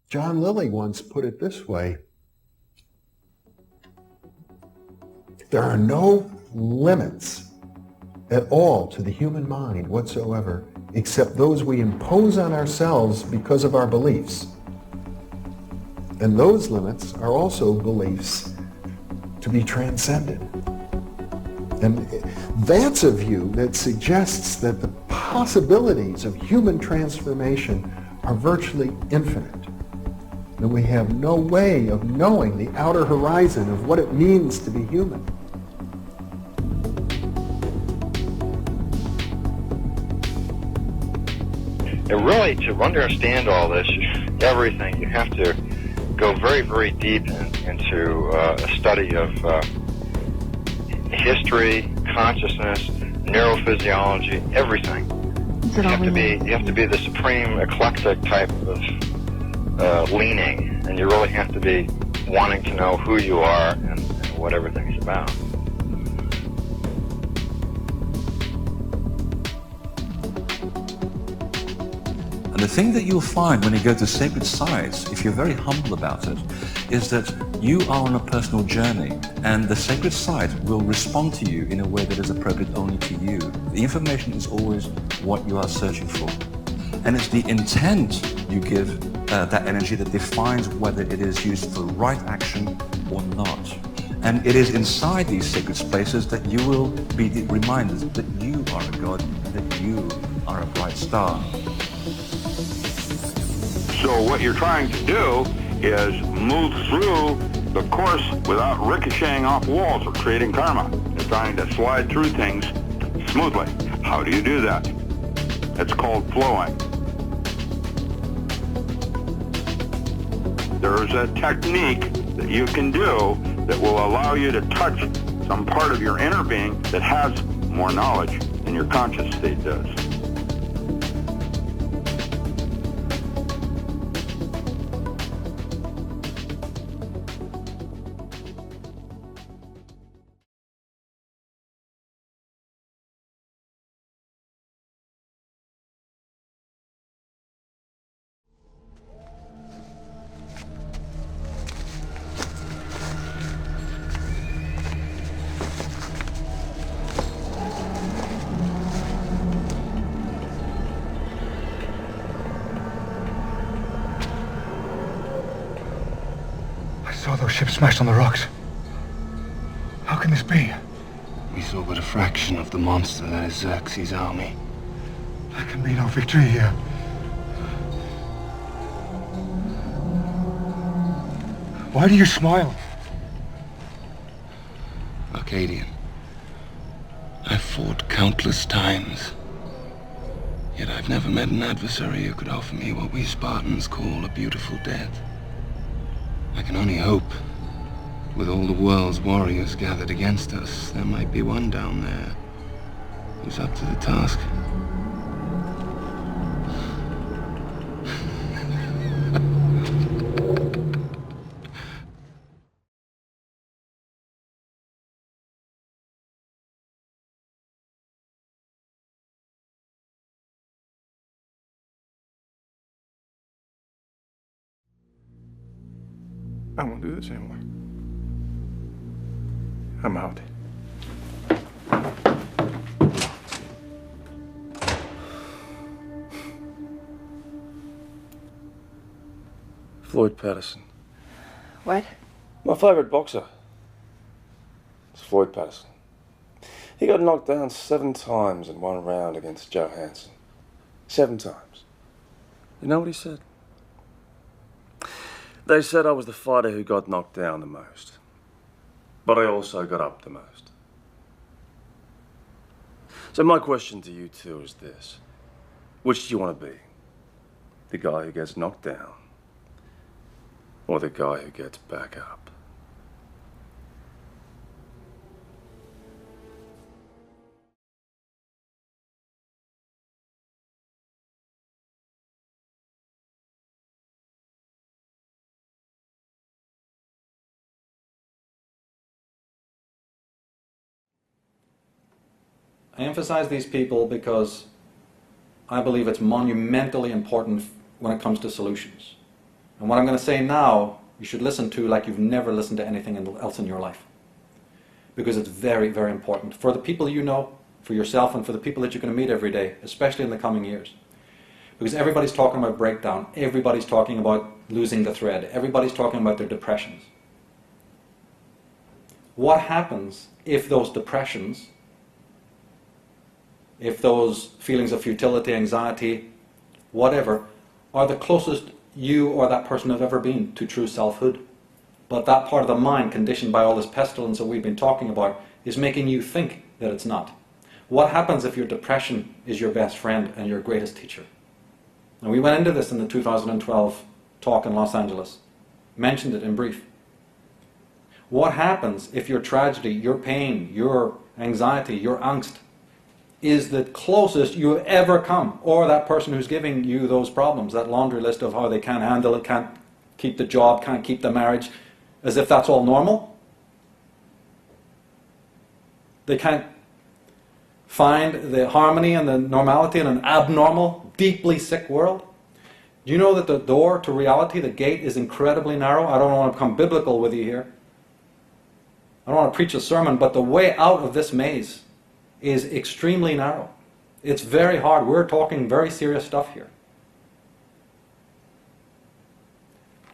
John Lilly once put it this way: there are no limits at all to the human mind whatsoever, except those we impose on ourselves because of our beliefs. And those limits are also beliefs to be transcended. And that's a view that suggests that the possibilities of human transformation are virtually infinite. And we have no way of knowing the outer horizon of what it means to be human. And really, to understand all this, everything, you have to go very, very deep into a study of history, consciousness, neurophysiology, everything. You have to be the supreme eclectic type of leaning, and you really have to be wanting to know who you are and what everything's about. And the thing that you'll find when you go to sacred sites, if you're very humble about it, is that you are on a personal journey, and the sacred site will respond to you in a way that is appropriate only to you. The information is always what you are searching for. And it's the intent you give that energy that defines whether it is used for right action or not. And it is inside these sacred spaces that you will be reminded that you are a god, that you are a bright star. So what you're trying to do is move through the course without ricocheting off walls or creating karma. You're trying to slide through things smoothly. How do you do that? It's called flowing. There's a technique that you can do that will allow you to touch some part of your inner being that has more knowledge than your conscious state does. I saw those ships smashed on the rocks. How can this be? We saw but a fraction of the monster that is Xerxes' army. There can be no victory here. Why do you smile? Arcadian, I've fought countless times. Yet I've never met an adversary who could offer me what we Spartans call a beautiful death. I can only hope, with all the world's warriors gathered against us, there might be one down there who's up to the task. I won't do this anymore. I'm out. Floyd Patterson. What? My favourite boxer. It's Floyd Patterson. He got knocked down 7 times in one round against Joe Hansen. 7 times. You know what he said? They said I was the fighter who got knocked down the most. But I also got up the most. So my question to you two is this. Which do you want to be? The guy who gets knocked down? Or the guy who gets back up? I emphasize these people because I believe it's monumentally important when it comes to solutions. And what I'm going to say now, you should listen to like you've never listened to anything else in your life. Because it's very, very important for the people you know, for yourself, and for the people that you're going to meet every day, especially in the coming years. Because everybody's talking about breakdown, everybody's talking about losing the thread, everybody's talking about their depressions. What happens if those depressions, if those feelings of futility, anxiety, whatever, are the closest you or that person have ever been to true selfhood? But that part of the mind, conditioned by all this pestilence that we've been talking about, is making you think that it's not. What happens if your depression is your best friend and your greatest teacher? And we went into this in the 2012 talk in Los Angeles. Mentioned it in brief. What happens if your tragedy, your pain, your anxiety, your angst is the closest you have ever come, or that person who's giving you those problems, that laundry list of how they can't handle it, can't keep the job, can't keep the marriage, as if that's all normal? They can't find the harmony and the normality in an abnormal, deeply sick world? Do you know that the door to reality, the gate, is incredibly narrow? I don't want to become biblical with you here. I don't want to preach a sermon, but the way out of this maze is extremely narrow. It's very hard. We're talking very serious stuff here.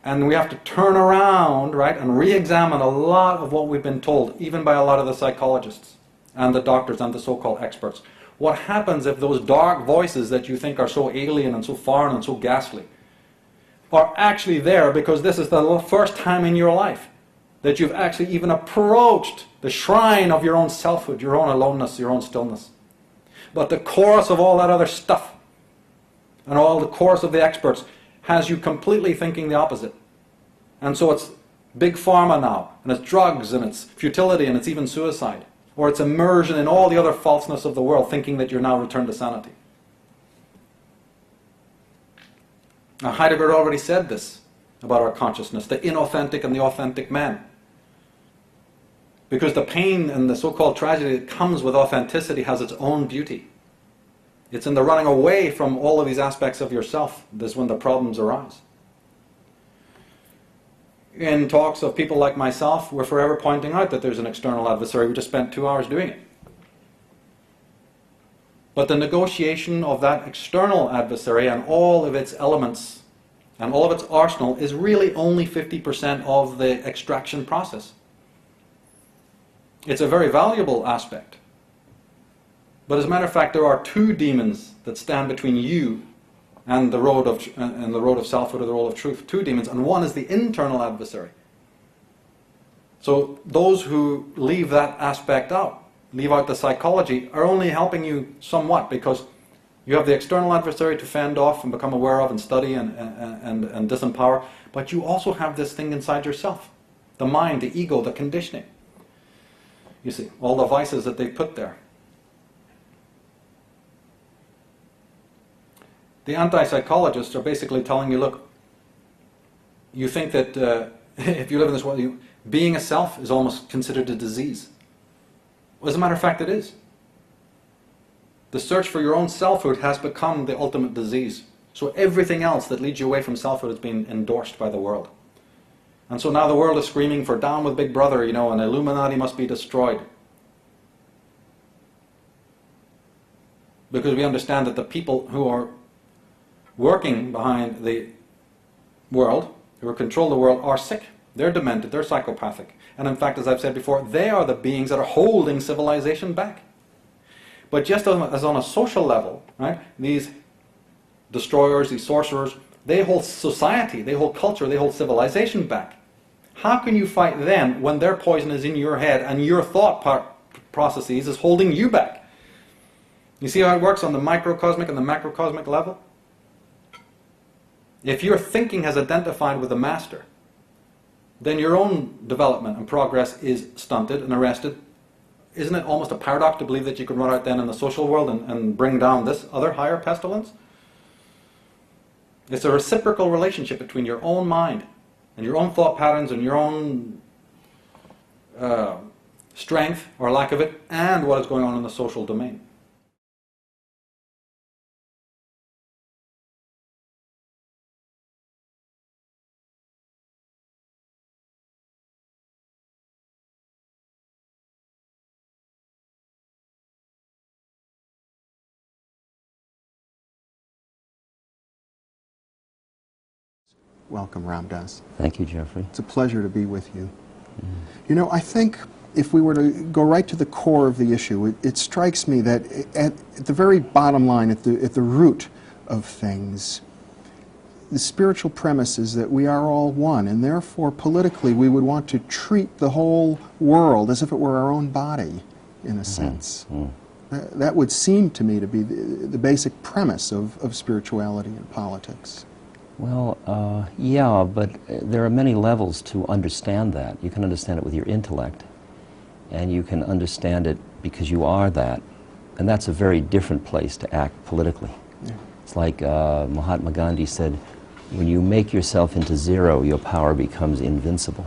And we have to turn around, right, and re-examine a lot of what we've been told, even by a lot of the psychologists and the doctors and the so-called experts. What happens if those dark voices that you think are so alien and so foreign and so ghastly are actually there because this is the first time in your life that you've actually even approached the shrine of your own selfhood, your own aloneness, your own stillness? But the chorus of all that other stuff and all the chorus of the experts has you completely thinking the opposite. And so it's big pharma now, and it's drugs, and it's futility, and it's even suicide. Or it's immersion in all the other falseness of the world, thinking that you're now returned to sanity. Now Heidegger already said this about our consciousness, the inauthentic and the authentic man. Because the pain and the so-called tragedy that comes with authenticity has its own beauty. It's in the running away from all of these aspects of yourself that's when the problems arise. In talks of people like myself, we're forever pointing out that there's an external adversary. We just spent 2 hours doing it. But the negotiation of that external adversary and all of its elements and all of its arsenal is really only 50% of the extraction process. It's a very valuable aspect. But as a matter of fact, there are 2 demons that stand between you and the road of selfhood or the road of truth. 2 demons, and one is the internal adversary. So those who leave that aspect out, leave out the psychology, are only helping you somewhat, because you have the external adversary to fend off and become aware of and study and disempower, but you also have this thing inside yourself, the mind, the ego, the conditioning. You see, all the vices that they put there. The anti-psychologists are basically telling you, look, you think that if you live in this world, being a self is almost considered a disease. Well, as a matter of fact, it is. The search for your own selfhood has become the ultimate disease. So everything else that leads you away from selfhood has been endorsed by the world. And so now the world is screaming for down with Big Brother, and Illuminati must be destroyed. Because we understand that the people who are working behind the world, who control the world, are sick. They're demented, they're psychopathic. And in fact, as I've said before, they are the beings that are holding civilization back. But just as on a social level, right, these destroyers, these sorcerers, they hold society, they hold culture, they hold civilization back. How can you fight them when their poison is in your head and your thought processes is holding you back? You see how it works on the microcosmic and the macrocosmic level? If your thinking has identified with the master, then your own development and progress is stunted and arrested. Isn't it almost a paradox to believe that you can run out then in the social world and bring down this other higher pestilence? It's a reciprocal relationship between your own mind and your own thought patterns and your own strength or lack of it and what is going on in the social domain. Welcome, Ramdas. Thank you, Jeffrey. It's a pleasure to be with you. You know, I think if we were to go right to the core of the issue, it strikes me that at the very bottom line, at the root of things, the spiritual premise is that we are all one, and therefore politically we would want to treat the whole world as if it were our own body, in a sense. That would seem to me to be the basic premise of spirituality and politics. Well, yeah, but there are many levels to understand that. You can understand it with your intellect, and you can understand it because you are that, and that's a very different place to act politically. Yeah. It's like Mahatma Gandhi said, when you make yourself into zero, your power becomes invincible.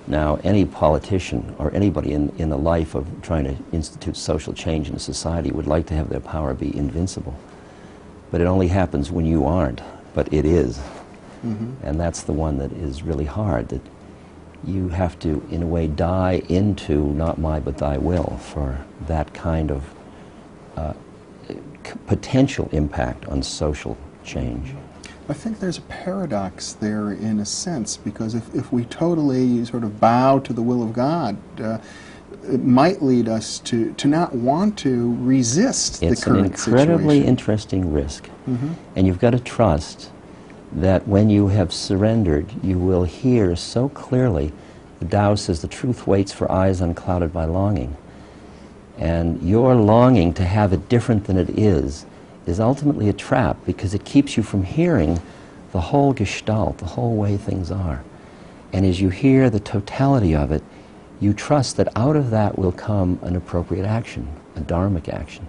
Now, any politician or anybody in the life of trying to institute social change in a society would like to have their power be invincible. But it only happens when you aren't, but it is. And that's the one that is really hard, that you have to, in a way, die into not my but thy will for that kind of potential impact on social change. I think there's a paradox there in a sense, because if we totally sort of bow to the will of God, it might lead us to not want to resist the current situation. It's an incredibly interesting risk. And you've got to trust that when you have surrendered, you will hear so clearly. The Tao says the truth waits for eyes unclouded by longing. And your longing to have it different than it is ultimately a trap, because it keeps you from hearing the whole gestalt, the whole way things are. And as you hear the totality of it, you trust that out of that will come an appropriate action, a dharmic action.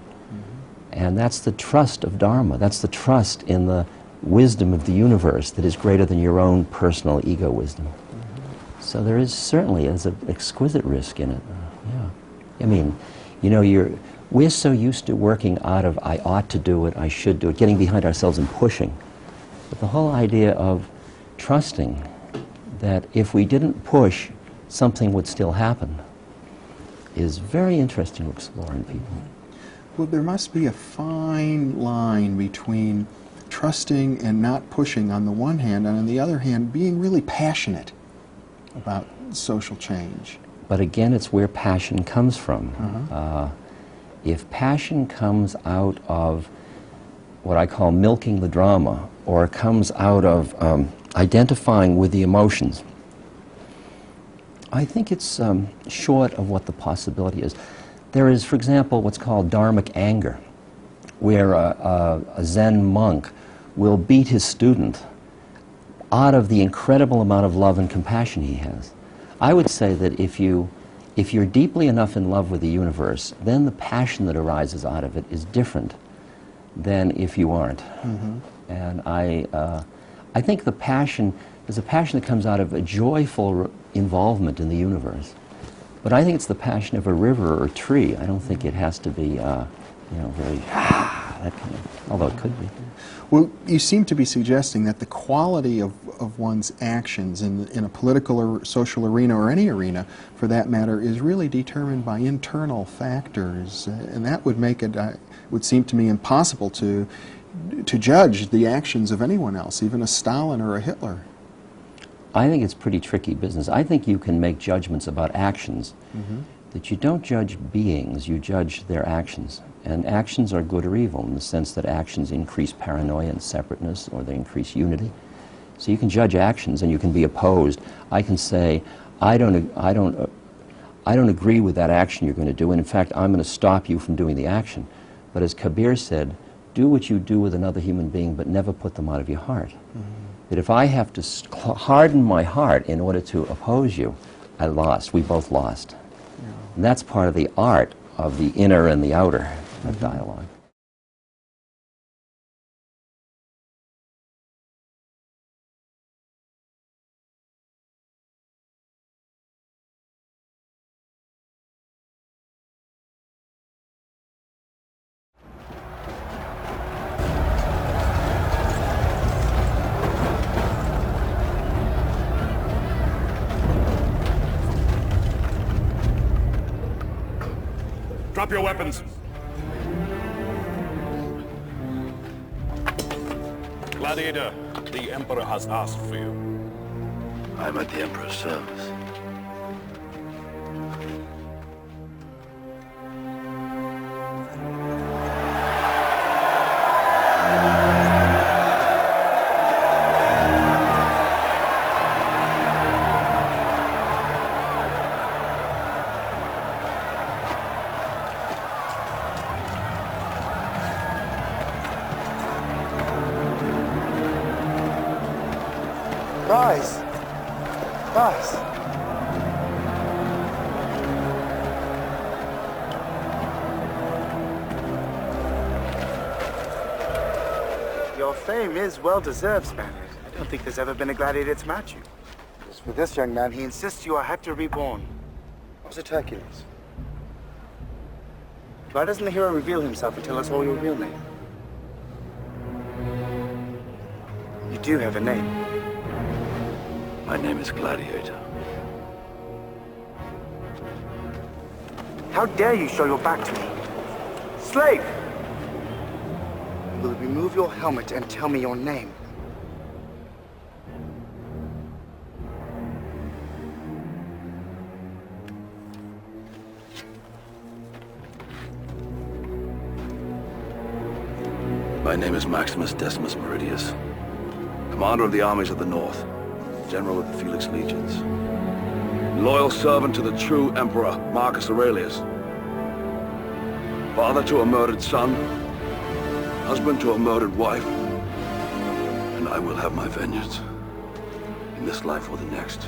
And that's the trust of Dharma. That's the trust in the wisdom of the universe that is greater than your own personal ego wisdom. So there is certainly an exquisite risk in it. Yeah. I mean, you know, we're so used to working out of I ought to do it, I should do it, getting behind ourselves and pushing. But the whole idea of trusting that if we didn't push, something would still happen is very interesting to explore in people. Well, there must be a fine line between trusting and not pushing on the one hand, and on the other hand, being really passionate about social change. But again, it's where passion comes from. If passion comes out of what I call milking the drama, or comes out of identifying with the emotions, I think it's short of what the possibility is. There is, for example, what's called dharmic anger, where a Zen monk will beat his student out of the incredible amount of love and compassion he has. I would say that if you're deeply enough in love with the universe, then the passion that arises out of it is different than if you aren't. And I think there's a passion that comes out of a joyful involvement in the universe. But I think it's the passion of a river or a tree. I don't think it has to be, very, that kind of, although it could be. Well, you seem to be suggesting that the quality of one's actions in a political or social arena, or any arena for that matter, is really determined by internal factors, and that would make it, would seem to me, impossible to judge the actions of anyone else, even a Stalin or a Hitler. I think it's pretty tricky business. I think you can make judgments about actions, that you don't judge beings, you judge their actions. And actions are good or evil in the sense that actions increase paranoia and separateness, or they increase unity. So you can judge actions and you can be opposed. I can say, I don't agree with that action you're going to do, and in fact I'm going to stop you from doing the action. But as Kabir said, do what you do with another human being, but never put them out of your heart. That if I have to harden my heart in order to oppose you, I lost. We both lost. And that's part of the art of the inner and the outer of dialogue. Drop your weapons. Gladiator, the Emperor has asked for you. I'm at the Emperor's service. Guys! Guys! Your fame is well-deserved, Spaniard. I don't think there's ever been a gladiator to match you. As for this young man, he insists you are Hector reborn. Was it Hercules? Why doesn't the hero reveal himself and tell us all your real name? You do have a name. My name is Gladiator. How dare you show your back to me? Slave! You will remove your helmet and tell me your name. My name is Maximus Decimus Meridius, commander of the armies of the North, general of the Felix Legions, loyal servant to the true Emperor Marcus Aurelius, father to a murdered son, husband to a murdered wife, and I will have my vengeance, in this life or the next.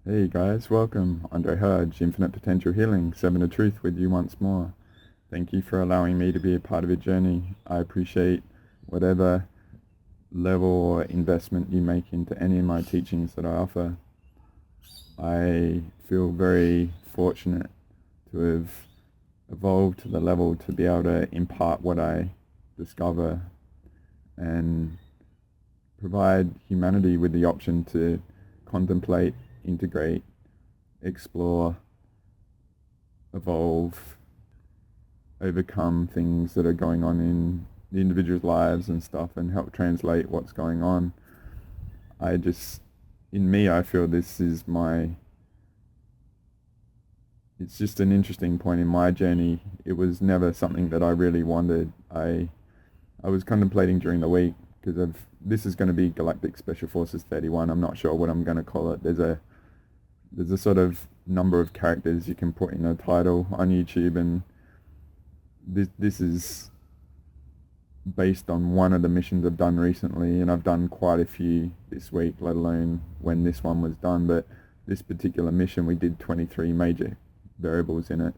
Hey guys, welcome. Andre Hurge, Infinite Potential Healing, 7 of Truth with you once more. Thank you for allowing me to be a part of your journey. I appreciate whatever level or investment you make into any of my teachings that I offer. I feel very fortunate to have evolved to the level to be able to impart what I discover and provide humanity with the option to contemplate, integrate, explore, evolve, overcome things that are going on in the individuals' lives and stuff and help translate what's going on. I feel this is it's just an interesting point in my journey. It was never something that I really wanted. I was contemplating during the week, because this is going to be Galactic Special Forces 31. I'm not sure what I'm going to call it. There's a sort of number of characters you can put in a title on YouTube, and this is based on one of the missions I've done recently, and I've done quite a few this week, let alone when this one was done. But this particular mission, we did 23 major variables in it,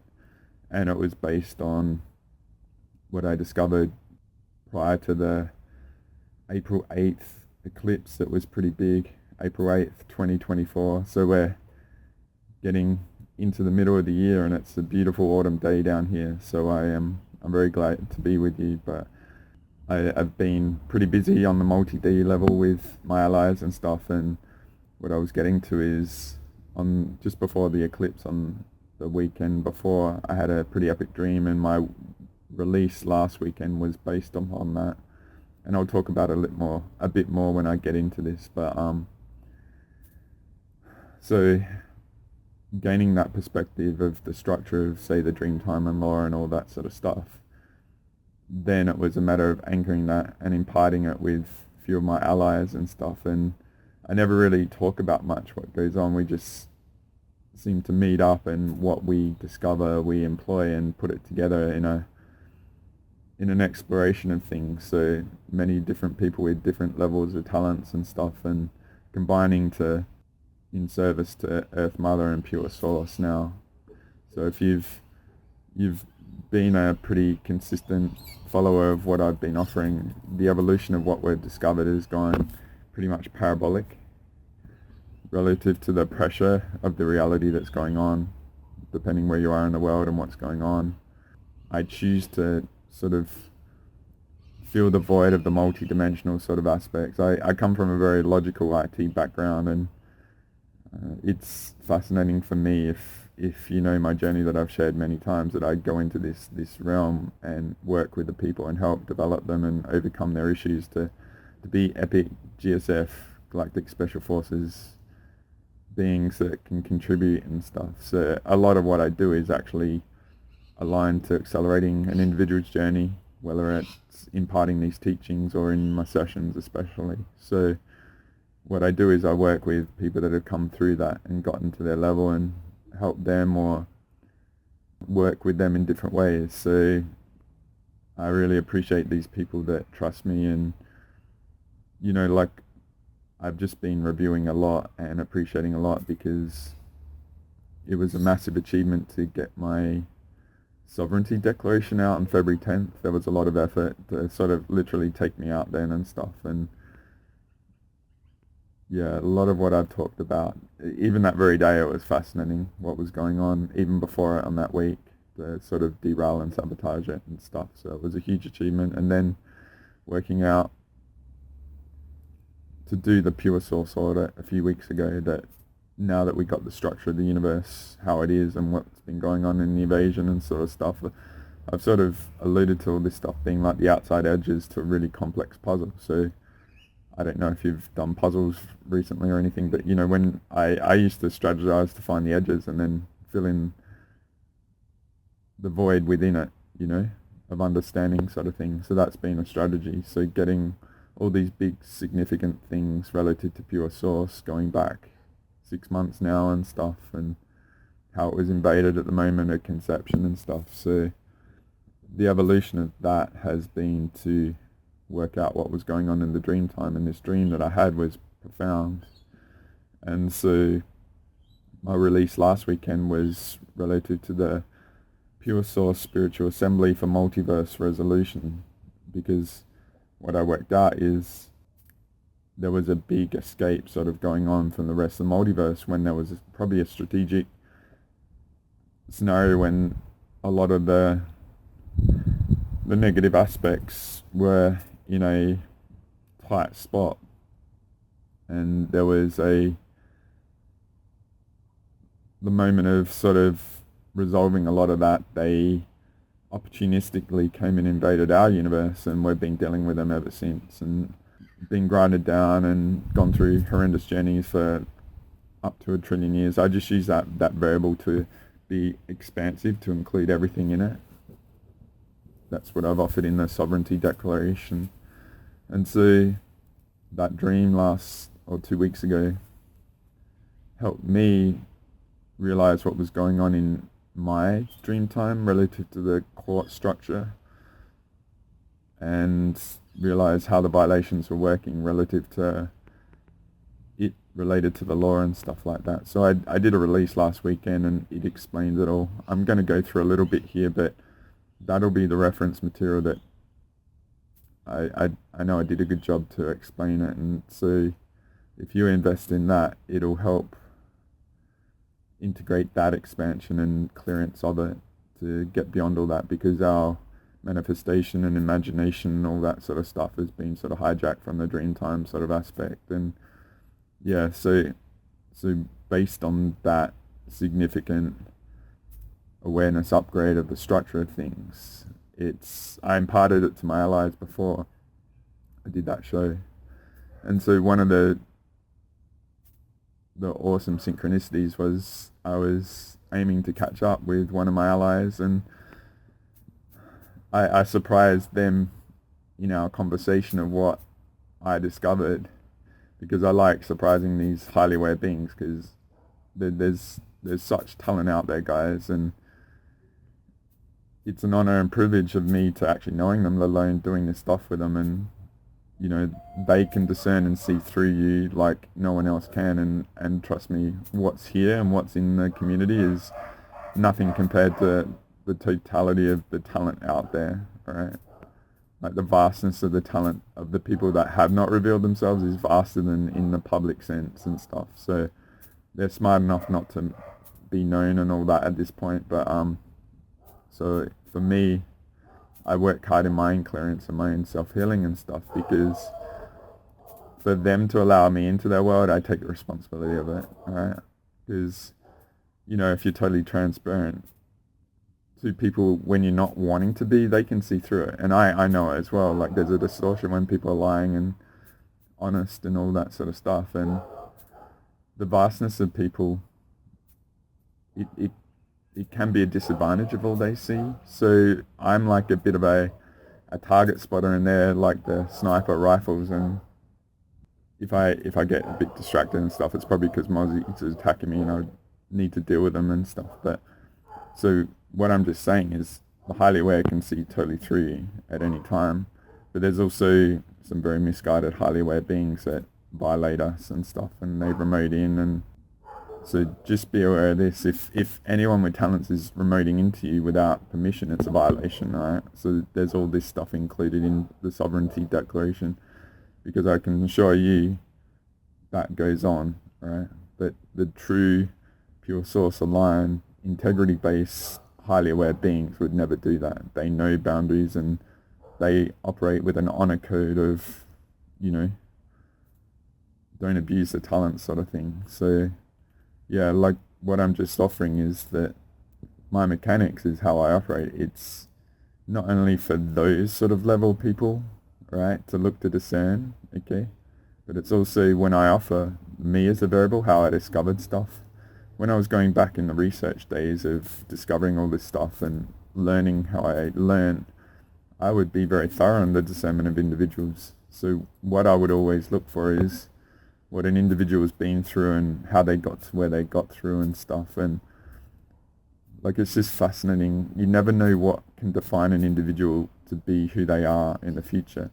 and it was based on what I discovered prior to the April 8th eclipse. That was pretty big, April 8th 2024. So we're getting into the middle of the year, and it's a beautiful autumn day down here, so I'm very glad to be with you. But I've been pretty busy on the multi-D level with my allies and stuff, and what I was getting to is, on just before the eclipse, on the weekend before, I had a pretty epic dream, and my release last weekend was based on that, and I'll talk about it a bit more when I get into this. But so gaining that perspective of the structure of, say, the dream time and lore and all that sort of stuff, then it was a matter of anchoring that and imparting it with a few of my allies and stuff. And I never really talk about much what goes on. We just seem to meet up, and what we discover we employ and put it together in an exploration of things. So many different people with different levels of talents and stuff, and combining in service to Earth Mother and Pure Source now. So if you've been a pretty consistent follower of what I've been offering, the evolution of what we've discovered has gone pretty much parabolic relative to the pressure of the reality that's going on, depending where you are in the world and what's going on. I choose to sort of fill the void of the multi-dimensional sort of aspects. I come from a very logical IT background, and it's fascinating for me, if you know my journey that I've shared many times, that I go into this realm and work with the people and help develop them and overcome their issues to be epic GSF, Galactic Special Forces beings that can contribute and stuff. So a lot of what I do is actually aligned to accelerating an individual's journey, whether it's imparting these teachings or in my sessions especially. So what I do is I work with people that have come through that and gotten to their level, and help them or work with them in different ways. So I really appreciate these people that trust me, and like, I've just been reviewing a lot and appreciating a lot, because it was a massive achievement to get my sovereignty declaration out on February 10th. There was a lot of effort to sort of literally take me out then and stuff, and yeah, a lot of what I've talked about, even that very day, it was fascinating what was going on, even before it on that week, to sort of derail and sabotage it and stuff. So it was a huge achievement. And then working out to do the Pure Source audit a few weeks ago, that now that we got the structure of the universe, how it is, and what's been going on in the evasion and sort of stuff, I've sort of alluded to all this stuff being like the outside edges to a really complex puzzle. So I don't know if you've done puzzles recently or anything, but when I used to strategize to find the edges and then fill in the void within it, of understanding sort of thing. So that's been a strategy. So getting all these big significant things relative to Pure Source going back 6 months now and stuff, and how it was invaded at the moment of conception and stuff. So the evolution of that has been to work out what was going on in the dream time, and this dream that I had was profound. And so my release last weekend was related to the Pure Source Spiritual Assembly for Multiverse Resolution, because what I worked out is there was a big escape sort of going on from the rest of the multiverse, when there was probably a strategic scenario when a lot of the negative aspects were in a tight spot, and there was the moment of sort of resolving a lot of that. They opportunistically came and invaded our universe, and we've been dealing with them ever since, and been grinded down and gone through horrendous journeys for up to 1 trillion years. I just use that variable to be expansive, to include everything in it. That's what I've offered in the Sovereignty Declaration. And so that dream 2 weeks ago helped me realize what was going on in my dream time relative to the court structure, and realize how the violations were working relative to it related to the law and stuff like that. So I did a release last weekend and it explains it all. I'm going to go through a little bit here, but that'll be the reference material that I know I did a good job to explain it. And so if you invest in that, it'll help integrate that expansion and clearance of it to get beyond all that, because our manifestation and imagination and all that sort of stuff has been sort of hijacked from the dream time sort of aspect. And yeah, so based on that significant awareness upgrade of the structure of things, I imparted it to my allies before I did that show. And so one of the awesome synchronicities was I was aiming to catch up with one of my allies, and I surprised them in our conversation of what I discovered, because I like surprising these highly aware beings, because there's such talent out there, guys, and it's an honor and privilege of me to actually knowing them, let alone doing this stuff with them. And you know, they can discern and see through you like no one else can, and trust me, what's here and what's in the community is nothing compared to the totality of the talent out there, right? Like the vastness of the talent of the people that have not revealed themselves is vaster than in the public sense and stuff. So they're smart enough not to be known and all that at this point. But so for me, I work hard in my own clearance and my own self-healing and stuff, because for them to allow me into their world, I take the responsibility of it, right? Because, you know, if you're totally transparent to people when you're not wanting to be, they can see through it. And I know it as well. Like, there's a distortion when people are lying and honest and all that sort of stuff. And the vastness of people, it can be a disadvantage of all they see. So I'm like a bit of a target spotter, and they're like the sniper rifles. And if I get a bit distracted and stuff, it's probably because Mozzie is attacking me and I need to deal with them and stuff. But so what I'm just saying is the highly aware can see totally through you at any time. But there's also some very misguided highly aware beings that violate us and stuff, and they remote in. And so just be aware of this. If anyone with talents is remoting into you without permission, it's a violation, right? So there's all this stuff included in the Sovereignty Declaration, because I can assure you that goes on, right? But the true, pure source aligned, integrity-based, highly aware beings would never do that. They know boundaries, and they operate with an honor code of, you know, don't abuse the talent sort of thing. So yeah, like what I'm just offering is that my mechanics is how I operate. It's not only for those sort of level people, right, to look to discern, okay, but it's also when I offer me as a variable, how I discovered stuff. When I was going back in the research days of discovering all this stuff and learning how I learn, I would be very thorough in the discernment of individuals. So what I would always look for is what an individual has been through and how they got to where they got through and stuff. And like, it's just fascinating. You never know what can define an individual to be who they are in the future.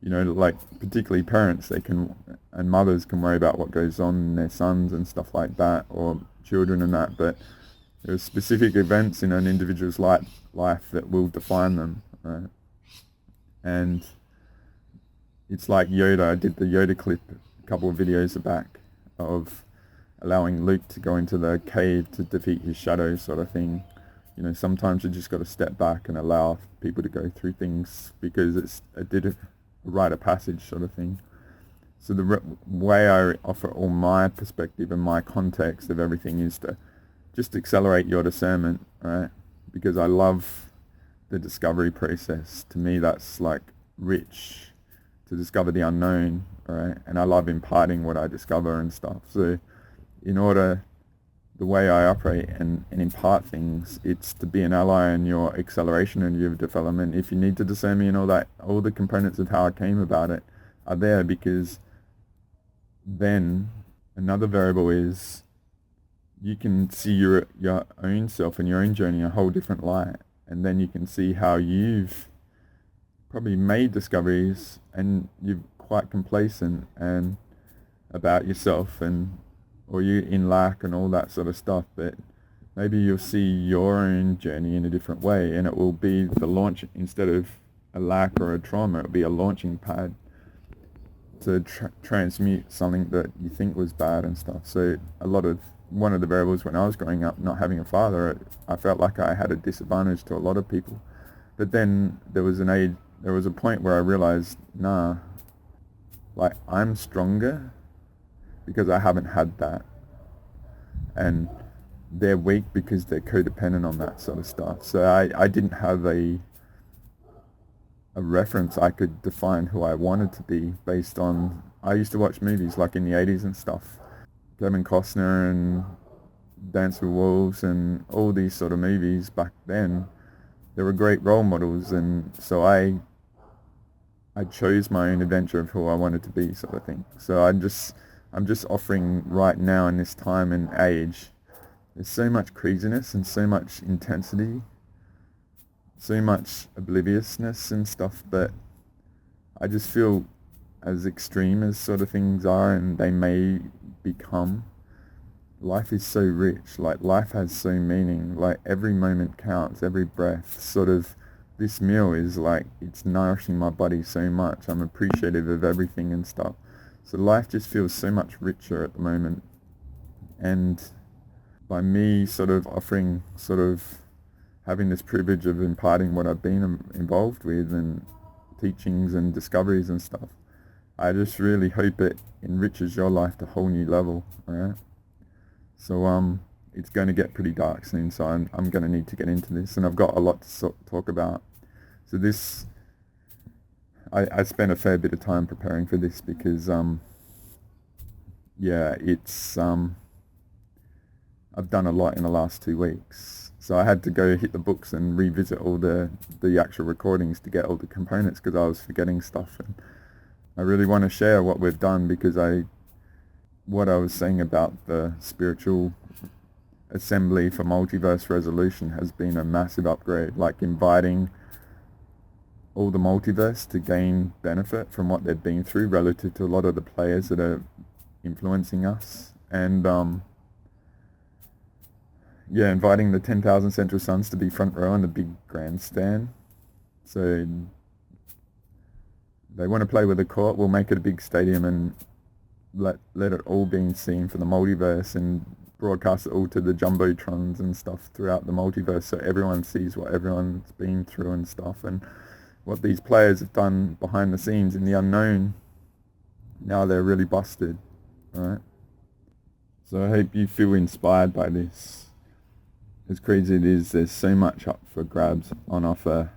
You know, like particularly parents, they can, and mothers can worry about what goes on in their sons and stuff like that, or children and that, but there's specific events in an individual's life that will define them, right? And it's like Yoda. I did the Yoda clip a couple of videos back of allowing Luke to go into the cave to defeat his shadow sort of thing. You know, sometimes you just got to step back and allow people to go through things, because it's a rite of passage sort of thing. So the way I offer all my perspective and my context of everything is to just accelerate your discernment, right? Because I love the discovery process. To me, that's like rich, to discover the unknown, right? And I love imparting what I discover and stuff. So in order, the way I operate and impart things, it's to be an ally in your acceleration and your development. If you need to discern me and all that, all the components of how I came about it are there, because then another variable is you can see your own self and your own journey in a whole different light. And then you can see how you've probably made discoveries and you're quite complacent and about yourself, and or you're in lack and all that sort of stuff. But maybe you'll see your own journey in a different way, and it will be the launch. Instead of a lack or a trauma, it'll be a launching pad to transmute something that you think was bad and stuff. So one of the variables when I was growing up, not having a father, I felt like I had a disadvantage to a lot of people. But then there was a point where I realized, nah, like I'm stronger because I haven't had that. And they're weak because they're codependent on that sort of stuff. So I didn't have a reference I could define who I wanted to be based on. I used to watch movies like in the 80s and stuff. Kevin Costner and Dance with Wolves and all these sort of movies back then, they were great role models, and so I chose my own adventure of who I wanted to be, sort of thing. So I'm just offering right now in this time and age, there's so much craziness and so much intensity, so much obliviousness and stuff, but I just feel as extreme as sort of things are, and they may become, life is so rich, like life has so meaning, like every moment counts, every breath. Sort of this meal is like, it's nourishing my body so much, I'm appreciative of everything and stuff. So life just feels so much richer at the moment. And by me sort of offering, sort of having this privilege of imparting what I've been involved with and teachings and discoveries and stuff, I just really hope it enriches your life to a whole new level, alright? So it's going to get pretty dark soon, so I'm going to need to get into this, and I've got a lot to talk about. So this, I spent a fair bit of time preparing for this because, yeah, it's, I've done a lot in the last 2 weeks. So I had to go hit the books and revisit all the actual recordings to get all the components, because I was forgetting stuff. And I really want to share what we've done, because what I was saying about the spiritual assembly for multiverse resolution has been a massive upgrade, like inviting all the multiverse to gain benefit from what they've been through relative to a lot of the players that are influencing us. And yeah, inviting the 10,000 Central Suns to be front row in the big grandstand. So they want to play with the court, we'll make it a big stadium and let it all be seen for the multiverse, and broadcast it all to the jumbotrons and stuff throughout the multiverse, so everyone sees what everyone's been through and stuff, and what these players have done behind the scenes in the unknown. Now they're really busted, alright? So I hope you feel inspired by this. As crazy it is, there's so much up for grabs on offer,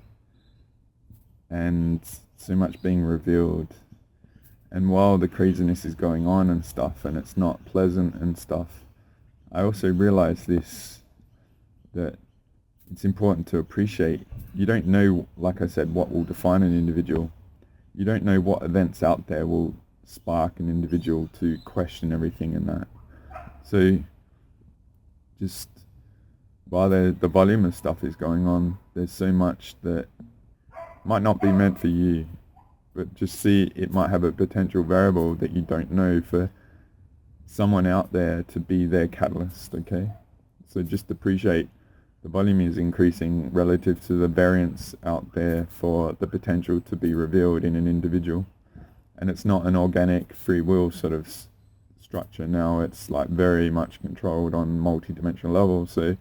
and so much being revealed. And while the craziness is going on and stuff, and it's not pleasant and stuff, I also realize this, that it's important to appreciate. You don't know, like I said, what will define an individual. You don't know what events out there will spark an individual to question everything in that. So just while the volume of stuff is going on, there's so much that might not be meant for you, but just see it might have a potential variable that you don't know for someone out there to be their catalyst, okay? So just appreciate the volume is increasing relative to the variance out there for the potential to be revealed in an individual. And it's not an organic free will sort of structure now, it's like very much controlled on multi-dimensional levels. So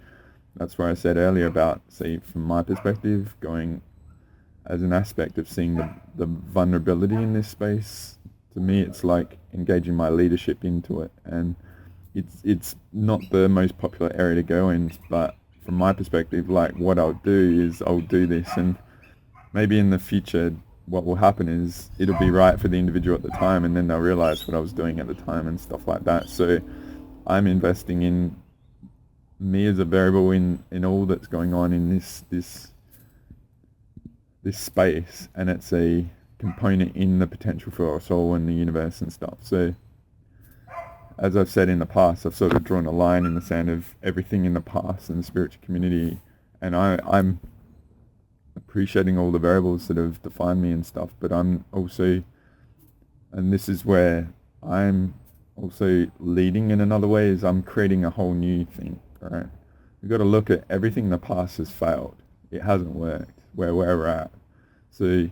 that's where I said earlier about, say, from my perspective, going as an aspect of seeing the vulnerability in this space. To me, it's like engaging my leadership into it, and it's not the most popular area to go in, but from my perspective, like what I'll do is I'll do this, and maybe in the future what will happen is it'll be right for the individual at the time, and then they'll realize what I was doing at the time and stuff like that. So I'm investing in me as a variable in all that's going on in this space, and it's a component in the potential for our soul and the universe and stuff. So as I've said in the past, I've sort of drawn a line in the sand of everything in the past and the spiritual community, and I'm appreciating all the variables that have defined me and stuff, but I'm also, and this is where I'm also leading in another way, is I'm creating a whole new thing, right? We've got to look at everything in the past has failed. It hasn't worked where we're at. So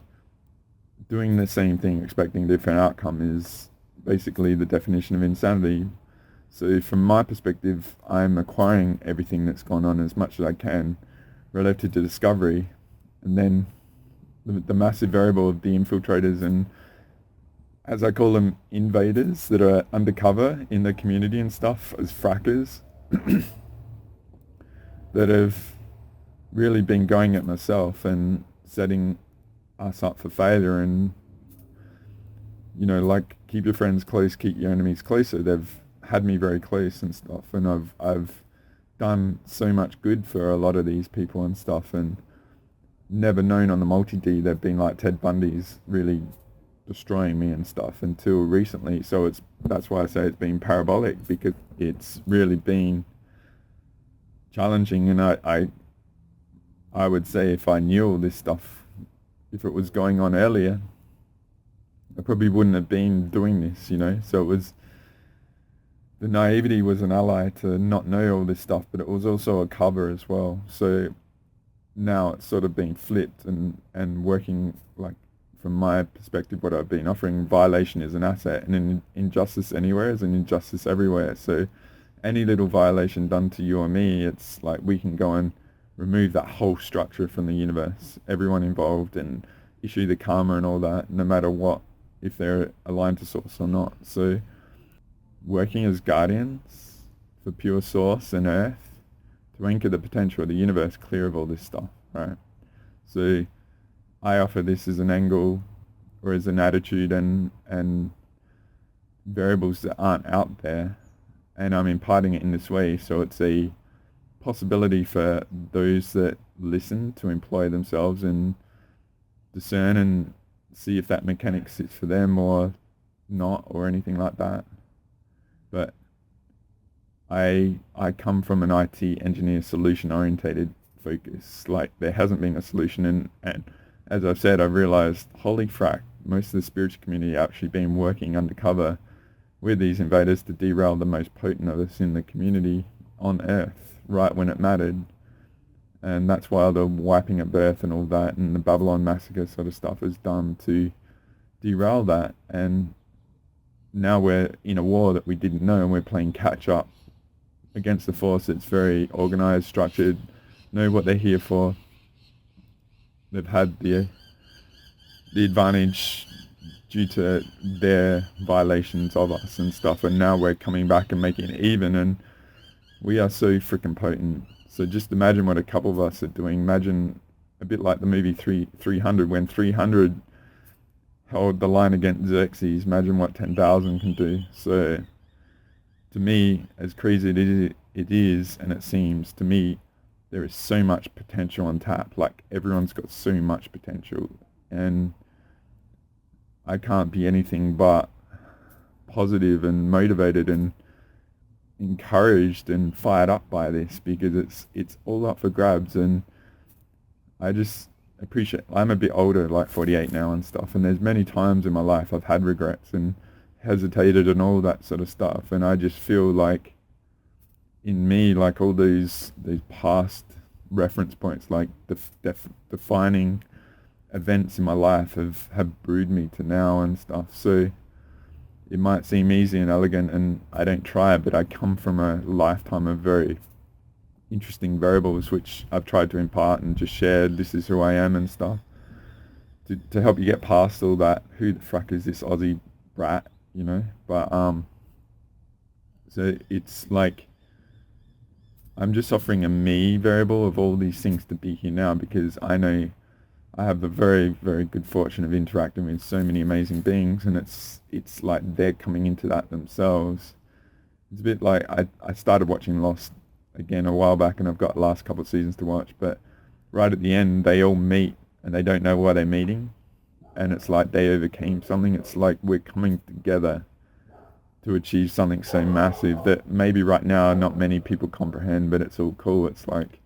doing the same thing, expecting a different outcome, is basically the definition of insanity. So from my perspective, I'm acquiring everything that's gone on as much as I can related to discovery, and then the massive variable of the infiltrators and, as I call them, invaders that are undercover in the community and stuff as frackers that have really been going at myself and setting us up for failure. And, you know, like, keep your friends close, keep your enemies closer. They've had me very close and stuff, and I've done so much good for a lot of these people and stuff, and never known on the multi-D they've been like Ted Bundy's really destroying me and stuff until recently. So that's why I say it's been parabolic, because it's really been challenging. And I would say if I knew all this stuff, if it was going on earlier, I probably wouldn't have been doing this, you know. So it was, the naivety was an ally to not know all this stuff, but it was also a cover as well. So now it's sort of being flipped and working, like, from my perspective, what I've been offering, violation is an asset, and an injustice anywhere is an injustice everywhere. So any little violation done to you or me, it's like we can go and remove that whole structure from the universe, everyone involved, and issue the karma and all that, no matter what, if they're aligned to source or not. So working as guardians for pure source and earth to anchor the potential of the universe clear of all this stuff, right? So I offer this as an angle or as an attitude and variables that aren't out there, and I'm imparting it in this way. So it's a possibility for those that listen to employ themselves and discern and see if that mechanic sits for them or not, or anything like that. But I come from an IT engineer solution orientated focus. Like, there hasn't been a solution, and as I've said, I've realized, holy frack, most of the spiritual community have actually been working undercover with these invaders to derail the most potent of us in the community on Earth, right when it mattered. And that's why the wiping at birth and all that, and the Babylon massacre sort of stuff is done to derail that. And now we're in a war that we didn't know, and we're playing catch up against the force that's very organized, structured, know what they're here for. They've had the advantage due to their violations of us and stuff, and now we're coming back and making it even, and we are so freaking potent. So just imagine what a couple of us are doing. Imagine a bit like the movie 300, when 300 held the line against Xerxes. Imagine what 10,000 can do. So to me, as crazy it is, and it seems to me, there is so much potential on tap. Like, everyone's got so much potential, and I can't be anything but positive and motivated and encouraged and fired up by this, because it's all up for grabs. And I just appreciate, I'm a bit older, like 48 now and stuff, and there's many times in my life I've had regrets and hesitated and all that sort of stuff, and I just feel like in me, like, all these past reference points, like defining events in my life have brewed me to now and stuff. So it might seem easy and elegant, and I don't try it, but I come from a lifetime of very interesting variables which I've tried to impart and just share. This is who I am and stuff, to help you get past all that, who the fuck is this Aussie brat, you know. But so it's like, I'm just offering a me variable of all these things to be here now, because I know I have the very, very good fortune of interacting with so many amazing beings, and it's like they're coming into that themselves. It's a bit like I started watching Lost again a while back, and I've got the last couple of seasons to watch, but right at the end they all meet and they don't know why they're meeting, and it's like they overcame something. It's like we're coming together to achieve something so massive that maybe right now not many people comprehend, but it's all cool. It's like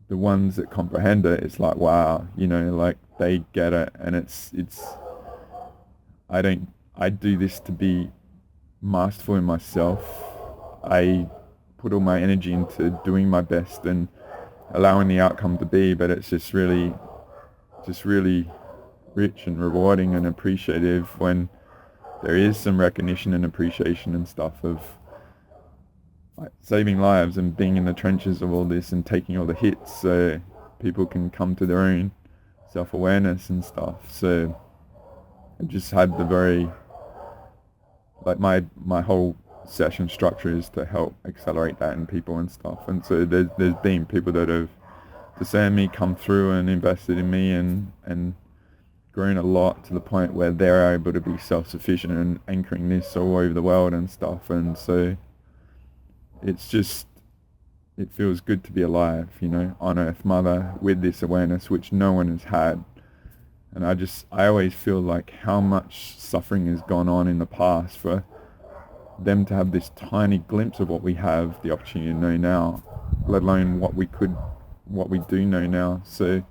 the ones that comprehend it, it's like, wow, you know, like they get it. And it's I do this to be masterful in myself. I put all my energy into doing my best and allowing the outcome to be, but it's just really rich and rewarding and appreciative when there is some recognition and appreciation and stuff of like saving lives and being in the trenches of all this and taking all the hits so people can come to their own self-awareness and stuff. So I just had the very, like my whole session structure is to help accelerate that in people and stuff. And so there's been people that have discerned me, come through and invested in me and grown a lot to the point where they're able to be self-sufficient and anchoring this all over the world and stuff. And so it's just, it feels good to be alive, you know, on Earth Mother with this awareness which no one has had. And I always feel like how much suffering has gone on in the past for them to have this tiny glimpse of what we have the opportunity to know now, let alone what we do know now. So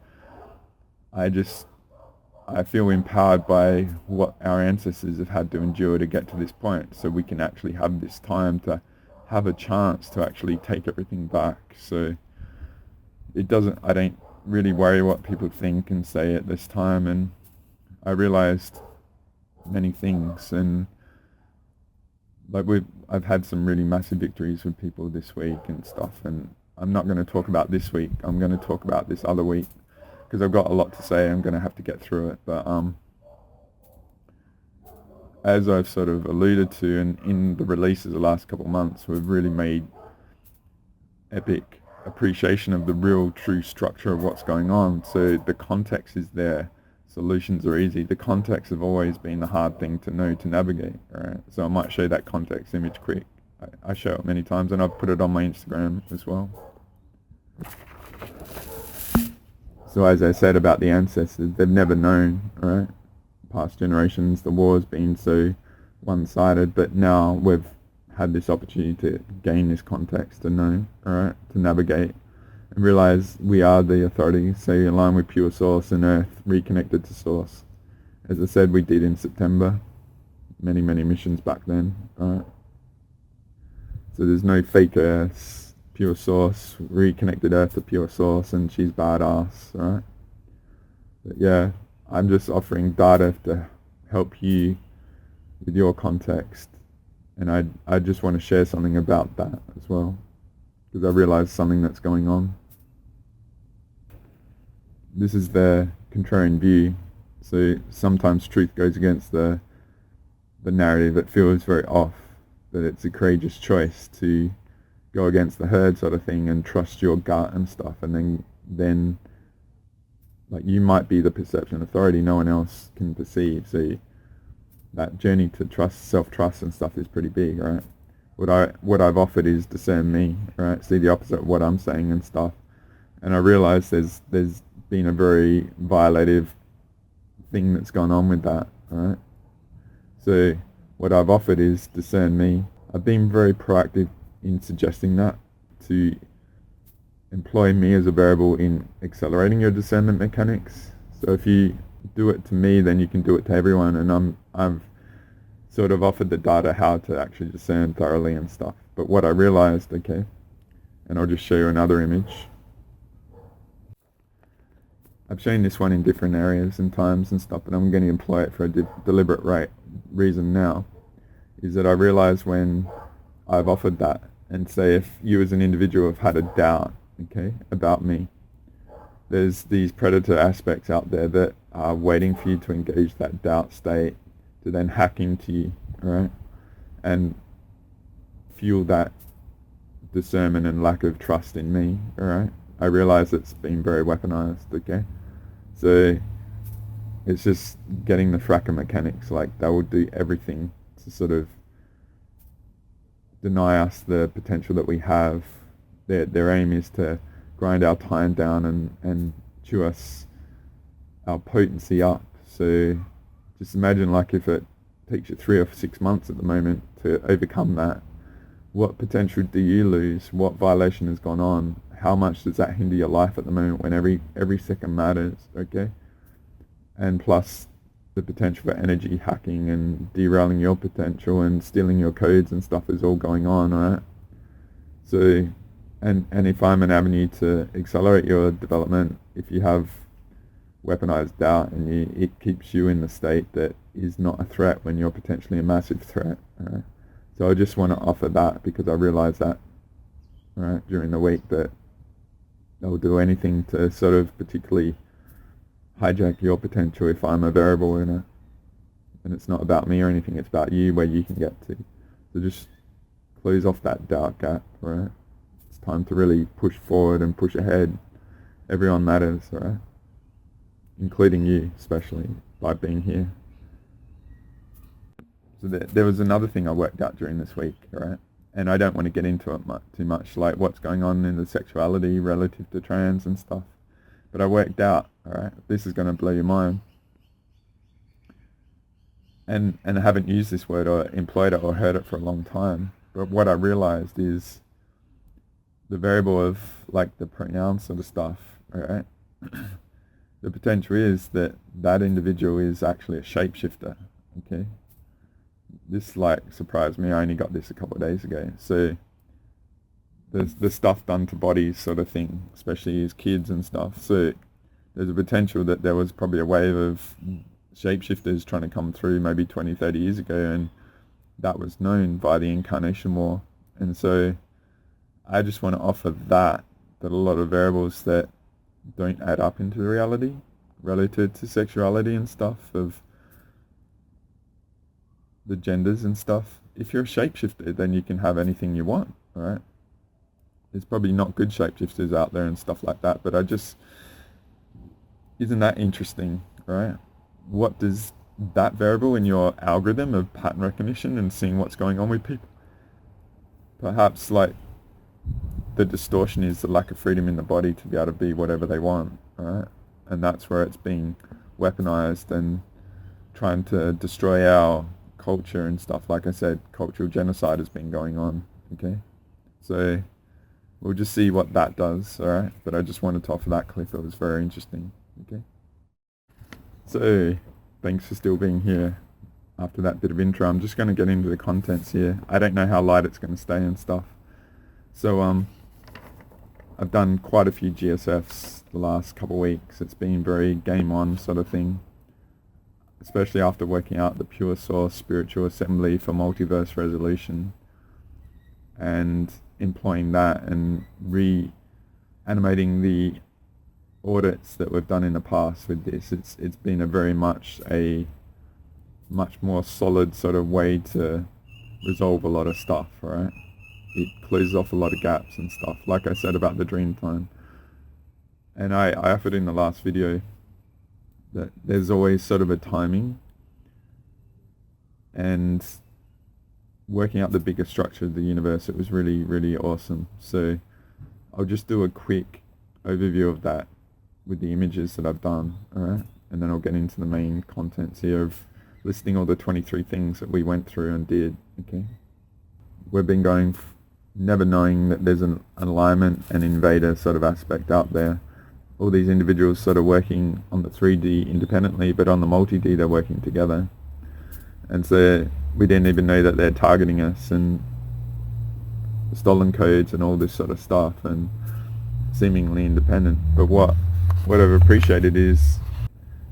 I feel empowered by what our ancestors have had to endure to get to this point, so we can actually have this time to have a chance to actually take everything back. So I don't really worry what people think and say at this time, and I realized many things, and like I've had some really massive victories with people this week and stuff, and I'm not going to talk about this week. I'm going to talk about this other week because I've got a lot to say. I'm going to have to get through it, but as I've sort of alluded to, and in the releases the last couple of months, we've really made epic appreciation of the real true structure of what's going on. So the context is there, solutions are easy. The context have always been the hard thing to know, to navigate, right? So I might show that context image quick. I show it many times, and I've put it on my Instagram as well. So as I said about the ancestors, they've never known, right? Past generations, the war's been so one-sided, but now we've had this opportunity to gain this context, to know, alright, to navigate and realize we are the authority, so in line with pure source and earth, reconnected to source. As I said, we did in September, many missions back then, alright. So there's no fake earth, pure source, reconnected earth to pure source, and she's badass, alright. But yeah, I'm just offering data to help you with your context, and I just want to share something about that as well, because I realized something that's going on. This is the contrarian view, so sometimes truth goes against the narrative. It feels very off, but it's a courageous choice to go against the herd sort of thing and trust your gut and stuff, and then like you might be the perception authority no one else can perceive. So that journey to trust, self-trust and stuff is pretty big, right? What I've offered is discern me, right? See the opposite of what I'm saying and stuff. And I realize there's been a very violative thing that's gone on with that, right? So what I've offered is discern me. I've been very proactive in suggesting that, to employ me as a variable in accelerating your discernment mechanics. So if you do it to me, then you can do it to everyone, and I've sort of offered the data how to actually discern thoroughly and stuff. But what I realized, okay, and I'll just show you another image. I've shown this one in different areas and times and stuff, but I'm going to employ it for a deliberate reason now, is that I realized when I've offered that, and say if you as an individual have had a doubt, okay, about me, there's these predator aspects out there that are waiting for you to engage that doubt state to then hack into you, right, and fuel that discernment and lack of trust in me, alright? I realize it's been very weaponized, okay? So it's just getting the fracker mechanics, like they will do everything to sort of deny us the potential that we have. Their aim is to grind our time down and chew us, our potency up. So just imagine, like, if it takes you 3 or 6 months at the moment to overcome that, what potential do you lose? What violation has gone on? How much does that hinder your life at the moment when every second matters, okay? And plus the potential for energy hacking and derailing your potential and stealing your codes and stuff is all going on, right? So, and if I'm an avenue to accelerate your development, if you have weaponized doubt and it keeps you in the state that is not a threat when you're potentially a massive threat, right? So I just want to offer that because I realize that, right, during the week, that they'll do anything to sort of particularly hijack your potential if I'm a variable in it. And it's not about me or anything, it's about you, where you can get to. So just close off that doubt gap, right? It's time to really push forward and push ahead. Everyone matters, right? Including you, especially, by being here. So there was another thing I worked out during this week, right? And I don't want to get into it too much, like what's going on in the sexuality relative to trans and stuff. But I worked out, alright, this is going to blow your mind. And I haven't used this word or employed it or heard it for a long time. But what I realized is the variable of, like, the pronoun sort of stuff, alright? The potential is that that individual is actually a shapeshifter, okay? This, like, surprised me. I only got this a couple of days ago. So there's the stuff done to bodies sort of thing, especially as kids and stuff. So there's a potential that there was probably a wave of shapeshifters trying to come through maybe 20, 30 years ago, and that was known by the incarnation war. And so I just want to offer that a lot of variables that don't add up into reality relative to sexuality and stuff, of the genders and stuff. If you're a shapeshifter, then you can have anything you want, alright? There's probably not good shapeshifters out there and stuff like that, but isn't that interesting, right? What does that variable in your algorithm of pattern recognition and seeing what's going on with people, perhaps, like, the distortion is the lack of freedom in the body to be able to be whatever they want, alright? And that's where it's being weaponized and trying to destroy our culture and stuff. Like I said, cultural genocide has been going on, okay? So we'll just see what that does, alright? But I just wanted to offer that clip. It was very interesting, okay? So thanks for still being here after that bit of intro. I'm just going to get into the contents here. I don't know how light it's going to stay and stuff. So I've done quite a few GSFs the last couple of weeks. It's been very game on sort of thing, especially after working out the pure source spiritual assembly for multiverse resolution and employing that and reanimating the audits that we've done in the past with this. It's been a very much more solid sort of way to resolve a lot of stuff, right? It closes off a lot of gaps and stuff, like I said about the dream time. And I offered in the last video that there's always sort of a timing, and working out the bigger structure of the universe, it was really, really awesome. So I'll just do a quick overview of that with the images that I've done, alright? And then I'll get into the main contents here of listing all the 23 things that we went through and did, okay? We've been going never knowing that there's an alignment and invader sort of aspect out there. All these individuals sort of working on the 3D independently, but on the multi-D they're working together. And so we didn't even know that they're targeting us, and stolen codes and all this sort of stuff, and seemingly independent. But what I've appreciated is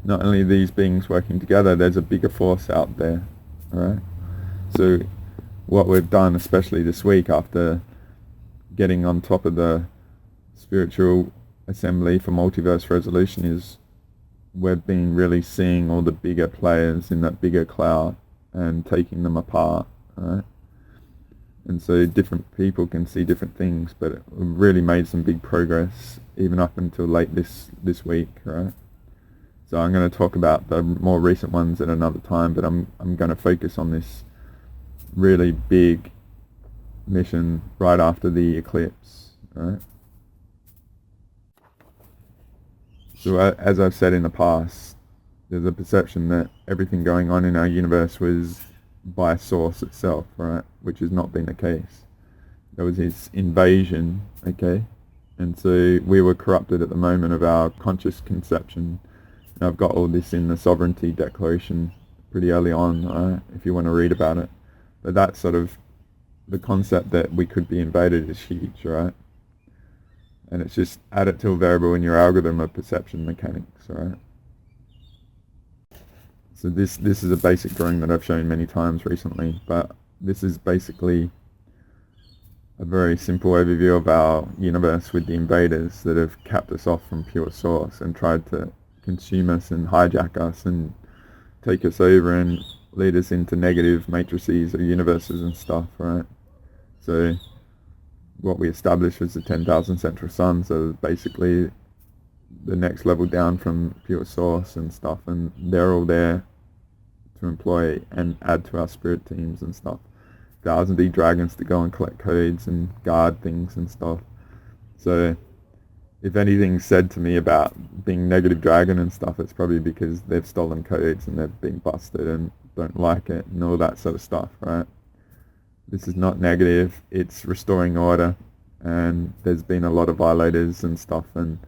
not only these beings working together, there's a bigger force out there, alright? So what we've done, especially this week after getting on top of the spiritual assembly for multiverse resolution, is we've been really seeing all the bigger players in that bigger cloud and taking them apart, right? And so different people can see different things, but it really made some big progress even up until late this week, right? So I'm going to talk about the more recent ones at another time, but I'm going to focus on this really big mission right after the eclipse, right? So as I've said in the past, there's a perception that everything going on in our universe was by Source itself, right? Which has not been the case. There was this invasion, okay? And so we were corrupted at the moment of our conscious conception. And I've got all this in the Sovereignty Declaration pretty early on, right? If you want to read about it. But that's sort of the concept that we could be invaded is huge, right? And it's just add it to a variable in your algorithm of perception mechanics, right? So this is a basic drawing that I've shown many times recently, but this is basically a very simple overview of our universe with the invaders that have capped us off from pure source and tried to consume us and hijack us and take us over and lead us into negative matrices or universes and stuff, right? So what we established was the 10,000 central suns, so basically the next level down from pure source and stuff, and they're all there to employ and add to our spirit teams and stuff. 1,000 dragons to go and collect codes and guard things and stuff. So if anything's said to me about being negative dragon and stuff, it's probably because they've stolen codes and they've been busted and don't like it and all that sort of stuff, right? This is not negative, it's restoring order, and there's been a lot of violators and stuff, and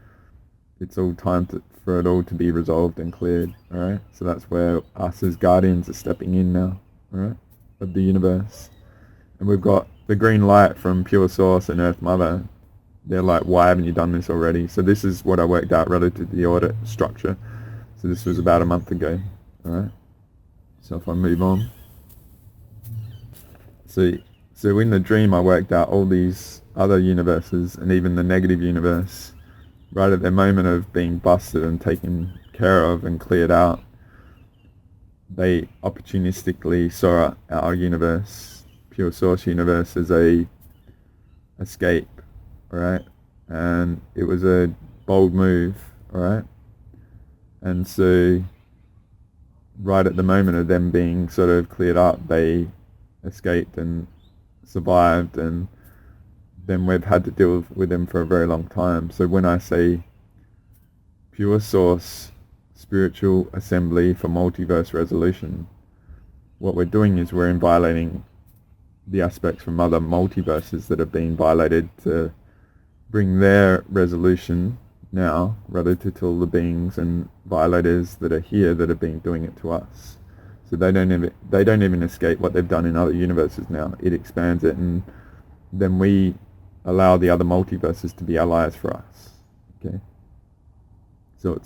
it's all time for it all to be resolved and cleared, alright? So that's where us as guardians are stepping in now, alright, of the universe. And we've got the green light from Pure Source and Earth Mother. They're like, why haven't you done this already? So this is what I worked out relative to the audit structure. So this was about a month ago, alright? So if I move on. So in the dream I worked out all these other universes and even the negative universe right at their moment of being busted and taken care of and cleared out. They opportunistically saw our universe, Pure Source universe, as a escape, alright? And it was a bold move, alright? And so right at the moment of them being sort of cleared up, they escaped and survived, and then we've had to deal with them for a very long time. So when I say Pure Source Spiritual Assembly for Multiverse Resolution, what we're doing is we're violating the aspects from other multiverses that have been violated to bring their resolution now relative to all the beings and violators that are here that have been doing it to us. So they don't even escape what they've done in other universes now. It expands it, and then we allow the other multiverses to be allies for us. Okay. So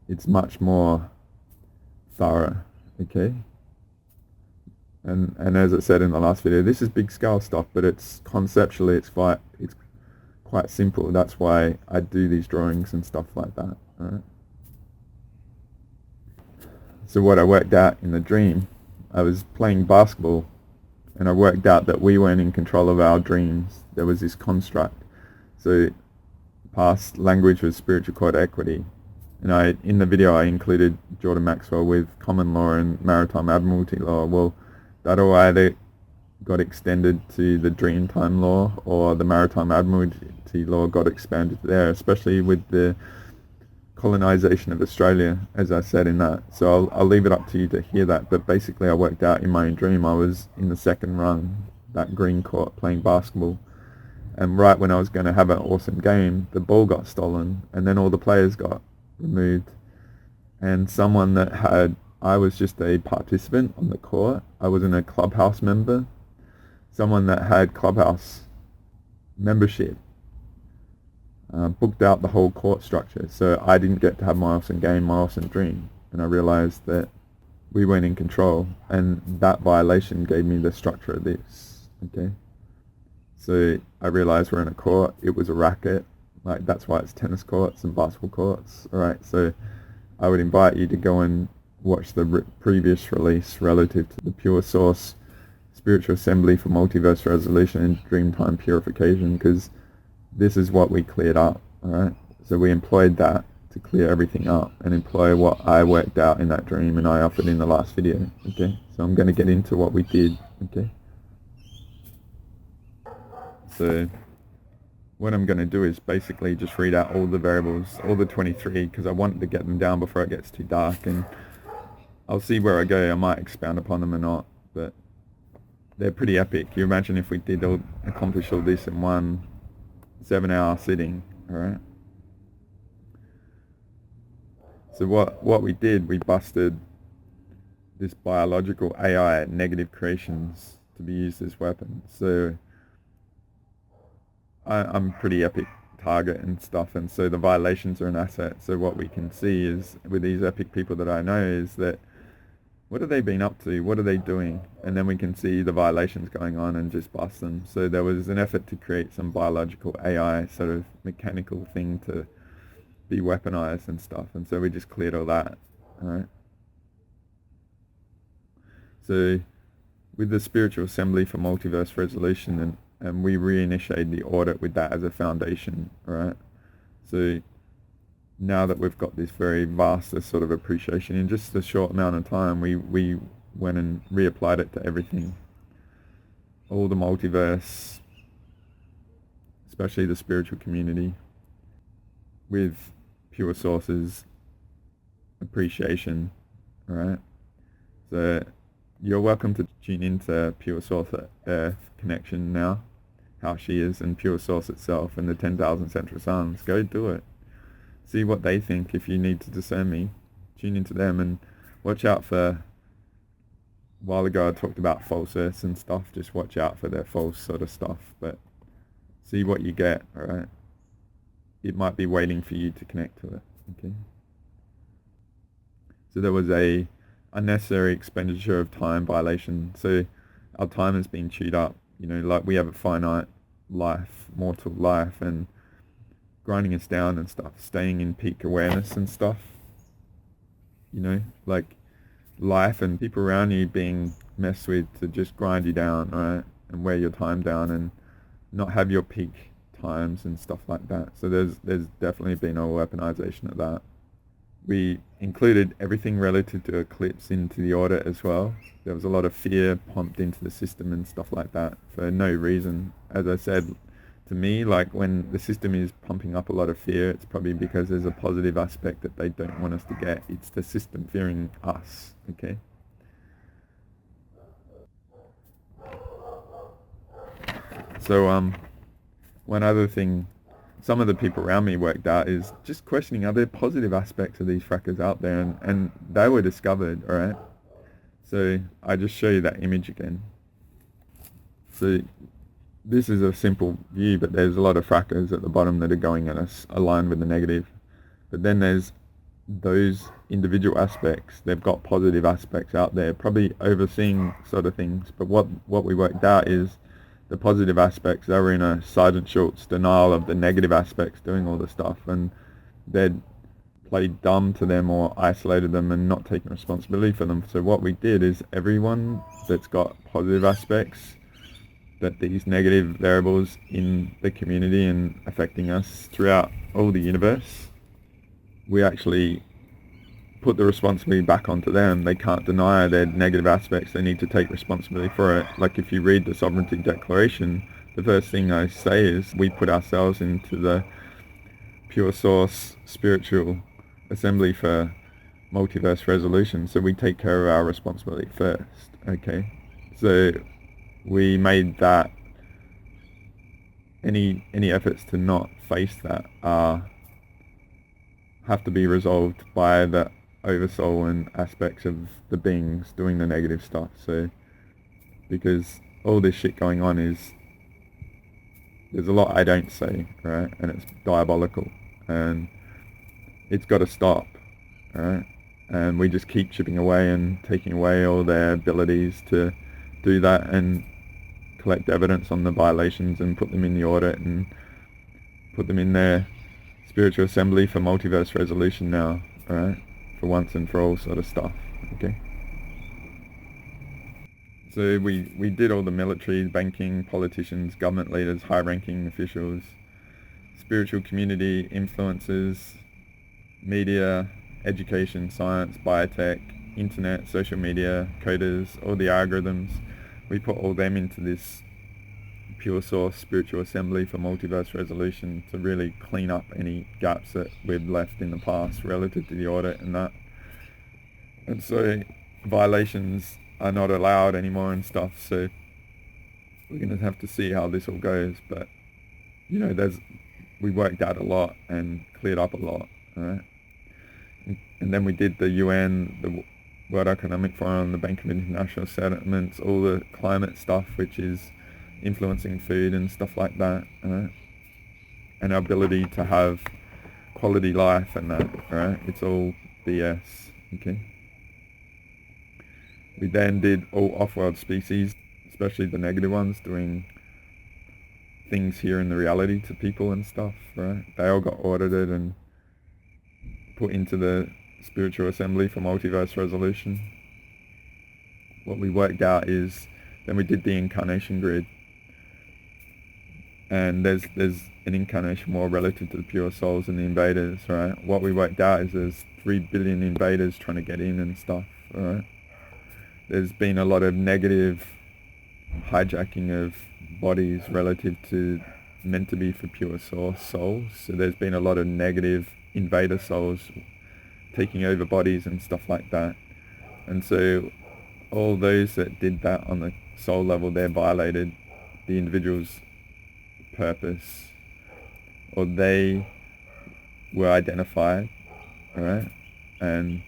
it's much more thorough. Okay. And as I said in the last video, this is big scale stuff, but it's conceptually it's quite simple. That's why I do these drawings and stuff like that. All right. So what I worked out in the dream, I was playing basketball and I worked out that we weren't in control of our dreams. There was this construct. So past language was spiritual court equity. And in the video I included Jordan Maxwell with common law and maritime admiralty law. Well, that all either got extended to the Dreamtime law or the maritime admiralty law got expanded there, especially with the colonization of Australia, as I said in that. So I'll leave it up to you to hear that, but basically I worked out in my own dream I was in the second rung, that green court, playing basketball, and right when I was going to have an awesome game, the ball got stolen and then all the players got removed, and someone that had, I was just a participant on the court, I wasn't a clubhouse member, someone that had clubhouse membership booked out the whole court structure, so I didn't get to have my awesome game, my awesome dream, and I realized that we weren't in control, and that violation gave me the structure of this. Okay, so I realized we're in a court, it was a racket, like that's why it's tennis courts and basketball courts. Alright, so I would invite you to go and watch the previous release relative to the Pure Source Spiritual Assembly for Multiverse Resolution and Dreamtime Purification, because this is what we cleared up, alright? So we employed that to clear everything up and employ what I worked out in that dream and I offered in the last video, okay? So I'm going to get into what we did, okay? So what I'm going to do is basically just read out all the variables, all the 23, because I wanted to get them down before it gets too dark, and I'll see where I go. I might expound upon them or not, but they're pretty epic. You imagine if we did accomplish all this in one 7-hour sitting, alright? So what we did, we busted this biological AI negative creations to be used as weapons. So I'm pretty epic target and stuff, and so the violations are an asset. So what we can see is with these epic people that I know is that what have they been up to? What are they doing? And then we can see the violations going on and just bust them. So there was an effort to create some biological AI sort of mechanical thing to be weaponized and stuff, and so we just cleared all that. Alright. So with the Spiritual Assembly for Multiverse Resolution, and we reinitiated the audit with that as a foundation, alright? So now that we've got this very vast sort of appreciation in just a short amount of time, we went and reapplied it to everything. All the multiverse, especially the spiritual community, with Pure Source's appreciation, alright? So you're welcome to tune into Pure Source Earth connection now, how she is, and Pure Source itself, and the 10,000 Central Suns. Go do it. See what they think. If you need to discern me, tune into them, and watch out for, a while ago I talked about false earths and stuff, just watch out for their false sort of stuff, but see what you get, alright? It might be waiting for you to connect to it, okay? So there was a unnecessary expenditure of time violation. So our time has been chewed up, you know, like we have a finite life, mortal life, and grinding us down and stuff, staying in peak awareness and stuff, you know, like life and people around you being messed with to just grind you down, right, and wear your time down and not have your peak times and stuff like that. So there's definitely been a weaponization of that. We included everything relative to Eclipse into the audit as well. There was a lot of fear pumped into the system and stuff like that for no reason. As I said, to me, like when the system is pumping up a lot of fear, it's probably because there's a positive aspect that they don't want us to get. It's the system fearing us, okay? So one other thing some of the people around me worked out is just questioning, are there positive aspects of these frackers out there? And they were discovered, alright? So I just show you that image again. So this is a simple view, but there's a lot of frackers at the bottom that are going at us, aligned with the negative. But then there's those individual aspects. They've got positive aspects out there, probably overseeing sort of things. But what we worked out is the positive aspects, they were in a Sergeant Schultz denial of the negative aspects doing all the stuff, and they'd played dumb to them or isolated them and not taken responsibility for them. So what we did is everyone that's got positive aspects, that these negative variables in the community and affecting us throughout all the universe, we actually put the responsibility back onto them. They can't deny their negative aspects. They need to take responsibility for it. Like if you read the Sovereignty Declaration, the first thing I say is we put ourselves into the Pure Source Spiritual Assembly for Multiverse Resolution. So we take care of our responsibility first, okay? So we made that any efforts to not face that have to be resolved by the oversoul and aspects of the beings doing the negative stuff. So because all this shit going on is, there's a lot I don't say, right? And it's diabolical and it's got to stop, right? And we just keep chipping away and taking away all their abilities to do that and collect evidence on the violations and put them in the audit and put them in their Spiritual Assembly for Multiverse Resolution now, alright? For once and for all sort of stuff, okay? So we did all the military, banking, politicians, government leaders, high-ranking officials, spiritual community, influencers, media, education, science, biotech, internet, social media, coders, all the algorithms. We put all them into this pure source spiritual assembly for multiverse resolution to really clean up any gaps that we've left in the past relative to the audit and that. And so violations are not allowed anymore and stuff, so we're going to have to see how this all goes. But you know, we worked out a lot and cleared up a lot, alright? And then we did the UN, the World Economic Forum, the Bank of International Settlements, all the climate stuff, which is influencing food and stuff like that, alright? And our ability to have quality life and that, alright? It's all BS, okay? We then did all off-world species, especially the negative ones, doing things here in the reality to people and stuff, right? They all got audited and put into the spiritual assembly for multiverse resolution. What we worked out is, then we did the incarnation grid, and there's an incarnation more relative to the pure souls and the invaders, right? What we worked out is there's 3 billion invaders trying to get in and stuff, right? There's been a lot of negative hijacking of bodies relative to meant to be for pure source souls. So there's been a lot of negative invader souls taking over bodies and stuff like that. And so all those that did that on the soul level, they violated the individual's purpose, or they were identified, alright? And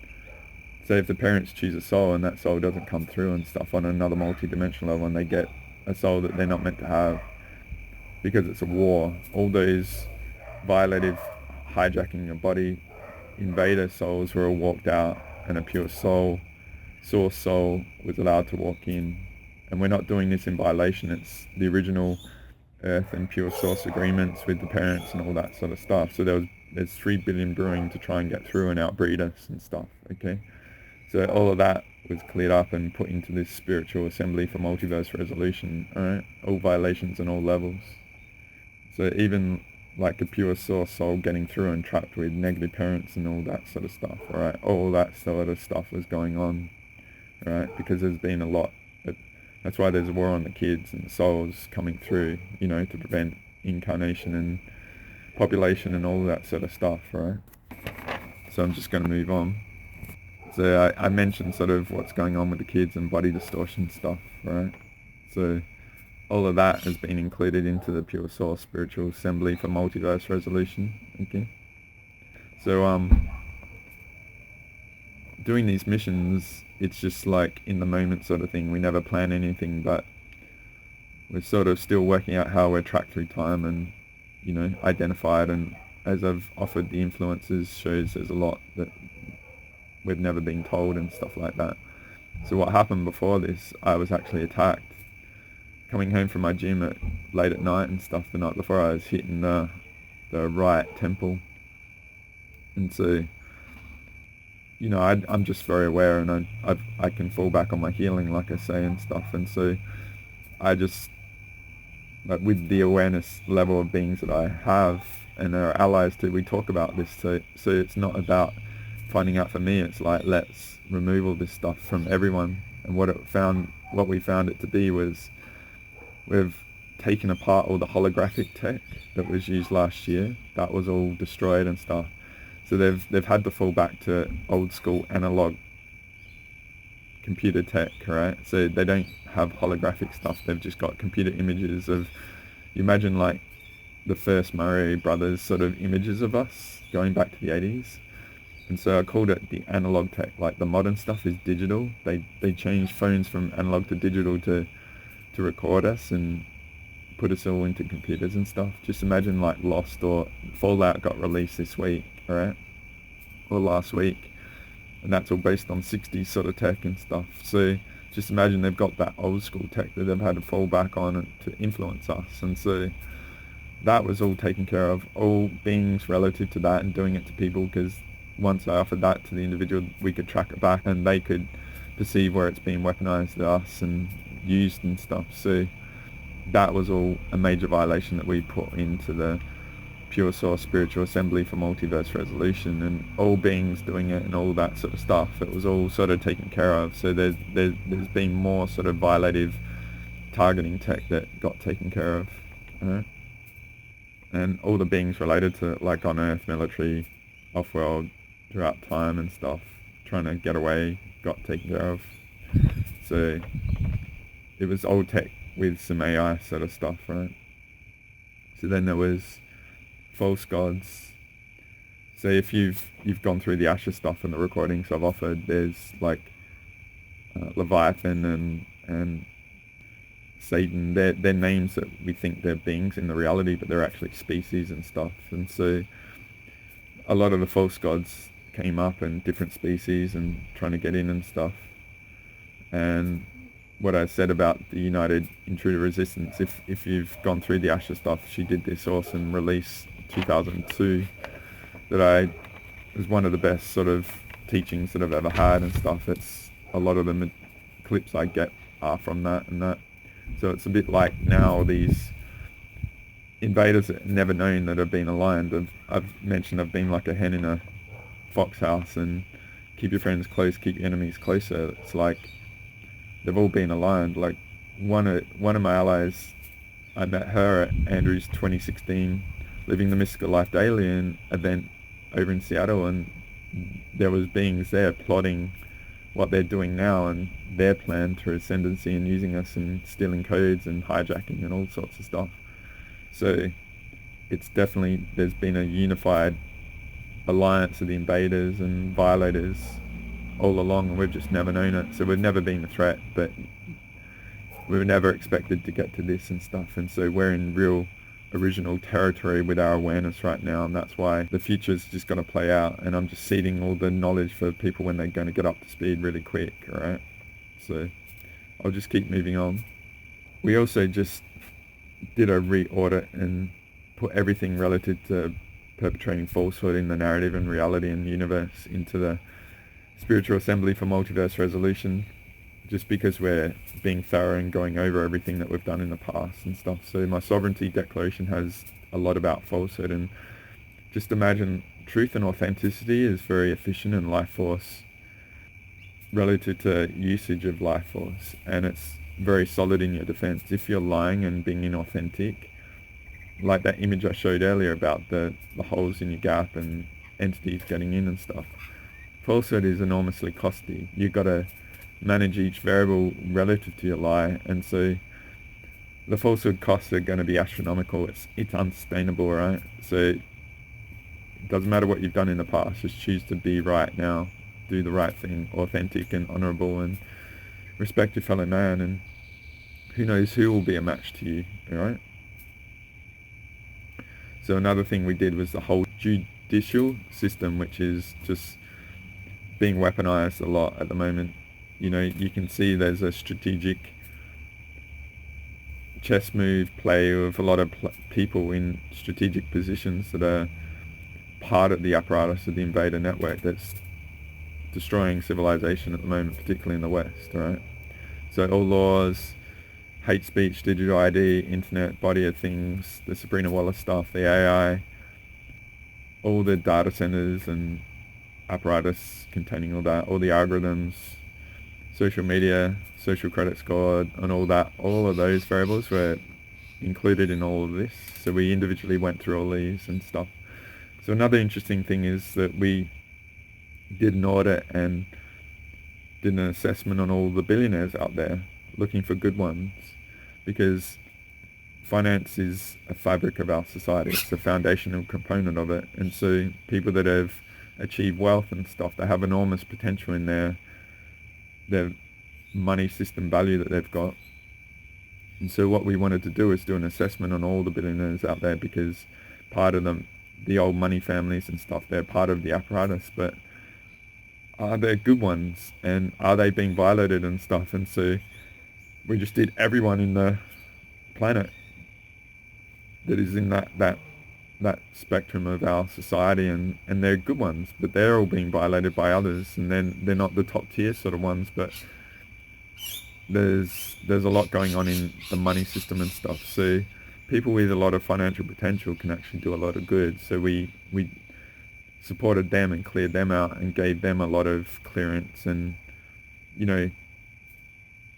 so if the parents choose a soul and that soul doesn't come through and stuff on another multi-dimensional level, and they get a soul that they're not meant to have because it's a war, all those violative hijacking your body invader souls were all walked out, and a pure soul, source soul, was allowed to walk in. And we're not doing this in violation. It's the original earth and pure source agreements with the parents and all that sort of stuff. So there's 3 billion brewing to try and get through and outbreed us and stuff, okay? So all of that was cleared up and put into this spiritual assembly for multiverse resolution, alright? All violations on all levels. So even like a pure source soul getting through and trapped with negative parents and all that sort of stuff, alright? All that sort of stuff was going on, alright? Because there's been a lot. That's why there's a war on the kids and the souls coming through, you know, to prevent incarnation and population and all that sort of stuff, right? So I'm just going to move on. So I mentioned sort of what's going on with the kids and body distortion stuff, right? So all of that has been included into the pure source spiritual assembly for multiverse resolution, okay? So doing these missions, it's just like in the moment sort of thing. We never plan anything, but we're sort of still working out how we're tracked through time and, you know, identified. And as I've offered the influences, shows there's a lot that we've never been told and stuff like that. So what happened before this, I was actually attacked. Coming home from my gym late at night and stuff, the night before, I was hitting the right temple. And so, you know, I'm just very aware, and I can fall back on my healing, like I say, and stuff. And so I just, like, with the awareness level of beings that I have and our allies too, we talk about this. So it's not about finding out for me. It's like, let's remove all this stuff from everyone. And what we found it to be was, we've taken apart all the holographic tech that was used last year. That was all destroyed and stuff. So they've had to fall back to old school analog computer tech, right? So they don't have holographic stuff. They've just got computer images of, you imagine like the first Mario Brothers sort of images of us going back to the 80s. And so I called it the analog tech. Like the modern stuff is digital. They changed phones from analog to digital to record us and put us all into computers and stuff. Just imagine like Lost or Fallout got released this week, alright? Or last week. And that's all based on 60s sort of tech and stuff. So just imagine they've got that old school tech that they've had to fall back on to influence us. And so that was all taken care of. All beings relative to that and doing it to people, because once I offered that to the individual, we could track it back and they could perceive where it's being weaponized to us and used and stuff. So that was all a major violation that we put into the pure source spiritual assembly for multiverse resolution, and all beings doing it and all that sort of stuff. It was all sort of taken care of. So there's been more sort of violative targeting tech that got taken care of, right? And all the beings related to it, like on Earth, military, off-world, throughout time and stuff, trying to get away, got taken care of. So it was old tech with some AI sort of stuff, right? So then there was false gods. So if you've gone through the Asher stuff and the recordings I've offered, there's like Leviathan and Satan. They're names that we think they're beings in the reality, but they're actually species and stuff. And so a lot of the false gods came up in different species and trying to get in and stuff. And what I said about the United Intruder Resistance, if you've gone through the Asher stuff, she did this awesome release 2002 that was one of the best sort of teachings that I've ever had and stuff. It's a lot of the clips I get are from that and that. So it's a bit like now these invaders that never known that have been aligned. I've mentioned I've been like a hen in a fox house, and keep your friends close, keep your enemies closer. It's like they've all been aligned. Like one of my allies, I met her at Andrew's 2016 Living the Mystical Life Daily event over in Seattle, and there was beings there plotting what they're doing now and their plan to ascendancy and using us and stealing codes and hijacking and all sorts of stuff. So it's definitely, there's been a unified alliance of the invaders and violators all along, and we've just never known it. So we've never been a threat, but we were never expected to get to this and stuff. And so we're in real original territory with our awareness right now, and that's why the future's just going to play out. And I'm just seeding all the knowledge for people when they're going to get up to speed really quick, alright? So I'll just keep moving on. We also just did a re-audit and put everything relative to perpetrating falsehood in the narrative and reality and universe into the spiritual assembly for multiverse resolution, just because we're being thorough and going over everything that we've done in the past and stuff. So my sovereignty declaration has a lot about falsehood, and just imagine truth and authenticity is very efficient in life force relative to usage of life force, and it's very solid in your defense. If you're lying and being inauthentic, like that image I showed earlier about the holes in your gap and entities getting in and stuff, falsehood is enormously costly. You've got to manage each variable relative to your lie, and so the falsehood costs are going to be astronomical. It's unsustainable, right? So it doesn't matter what you've done in the past, just choose to be right now, do the right thing, authentic and honorable, and respect your fellow man, and who knows who will be a match to you, alright? So another thing we did was the whole judicial system, which is just being weaponized a lot at the moment. You know, you can see there's a strategic chess move play with a lot of people in strategic positions that are part of the apparatus of the invader network that's destroying civilization at the moment, particularly in the West, right? So all laws, hate speech, digital ID, internet, body of things, the Sabrina Wallace stuff, the AI, all the data centers and apparatus containing all that, all the algorithms, social media, social credit score, and all that, all of those variables were included in all of this. So we individually went through all these and stuff. So another interesting thing is that we did an audit and did an assessment on all the billionaires out there, looking for good ones, because finance is a fabric of our society. It's the foundational component of it. And so people that have achieved wealth and stuff, they have enormous potential in their money system value that they've got. And so what we wanted to do is do an assessment on all the billionaires out there, because part of them, the old money families and stuff, they're part of the apparatus, but are there good ones, and are they being violated and stuff? And so we just did everyone in the planet that is in that that spectrum of our society, and they're good ones, but they're all being violated by others, and then they're not the top tier sort of ones, but there's a lot going on in the money system and stuff. So people with a lot of financial potential can actually do a lot of good. So we supported them and cleared them out and gave them a lot of clearance, and you know,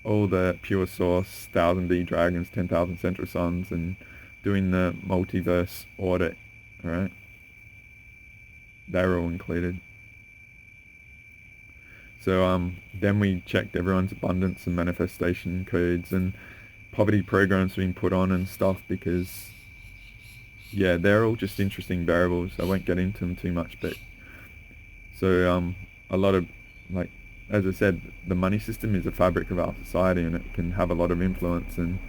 all the pure source 1,000 B dragons, 10,000 central suns, and doing the multiverse audit, right? They're all included. So then we checked everyone's abundance and manifestation codes, and poverty programs being put on and stuff, because yeah, they're all just interesting variables. I won't get into them too much, but so a lot of, like, as I said, the money system is a fabric of our society, and it can have a lot of influence, and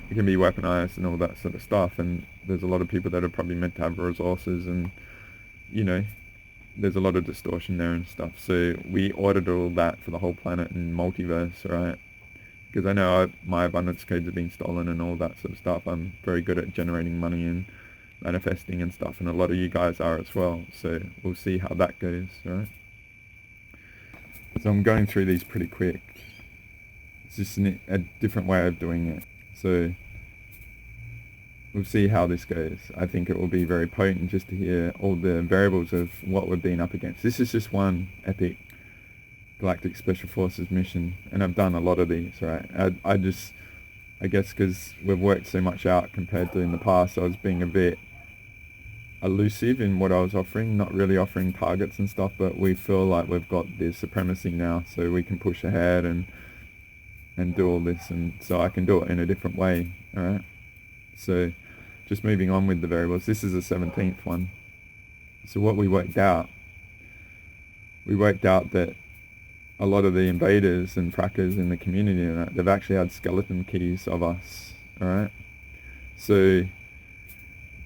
it can be weaponized and all that sort of stuff, and there's a lot of people that are probably meant to have resources, and you know, there's a lot of distortion there and stuff. So we audited all that for the whole planet and multiverse, right? Because I know my abundance codes have been stolen and all that sort of stuff. I'm very good at generating money and manifesting and stuff, and a lot of you guys are as well. So we'll see how that goes, right? So I'm going through these pretty quick. It's just a different way of doing it. So we'll see how this goes. I think it will be very potent just to hear all the variables of what we've been up against. This is just one epic Galactic Special Forces mission, and I've done a lot of these, right? I guess because we've worked so much out compared to in the past, I was being a bit elusive in what I was offering, not really offering targets and stuff, but we feel like we've got this supremacy now, so we can push ahead and do all this, and so I can do it in a different way, alright? So just moving on with the variables, this is the 17th one. So what we worked out that a lot of the invaders and frackers in the community, right, they've actually had skeleton keys of us, alright? So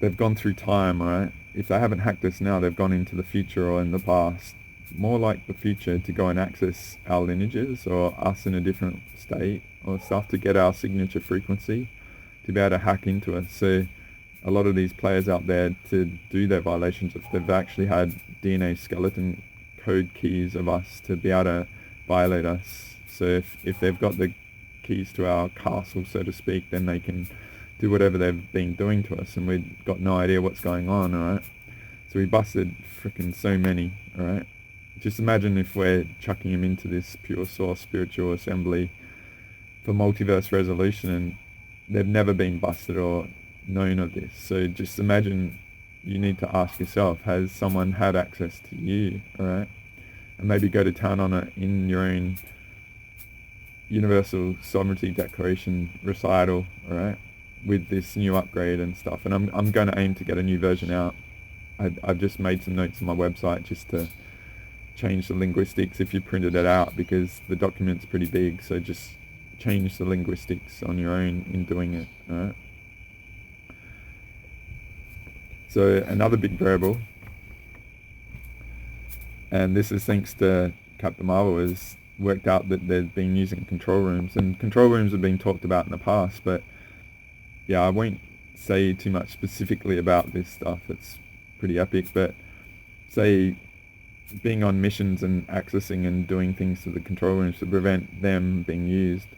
they've gone through time, alright? If they haven't hacked us now, they've gone into the future or in the past, more like the future, to go and access our lineages or us in a different state or stuff, to get our signature frequency, to be able to hack into us. So a lot of these players out there, to do their violations, if they've actually had DNA skeleton code keys of us to be able to violate us. So if they've got the keys to our castle, so to speak, then they can do whatever they've been doing to us, and we've got no idea what's going on, alright? So we busted frickin' so many, alright? Just imagine if we're chucking them into this pure source spiritual assembly for multiverse resolution, and they've never been busted or known of this. So just imagine, you need to ask yourself, has someone had access to you, alright? And maybe go to town on it in your own Universal Sovereignty Declaration recital, alright? With this new upgrade and stuff. And I'm going to aim to get a new version out. I've just made some notes on my website just to change the linguistics if you printed it out, because the document's pretty big, so just change the linguistics on your own in doing it, alright? So another big variable, and this is thanks to Captain Marvel, is worked out that they've been using control rooms, and control rooms have been talked about in the past, but yeah, I won't say too much specifically about this stuff. It's pretty epic, but say being on missions and accessing and doing things to the control rooms to prevent them being used,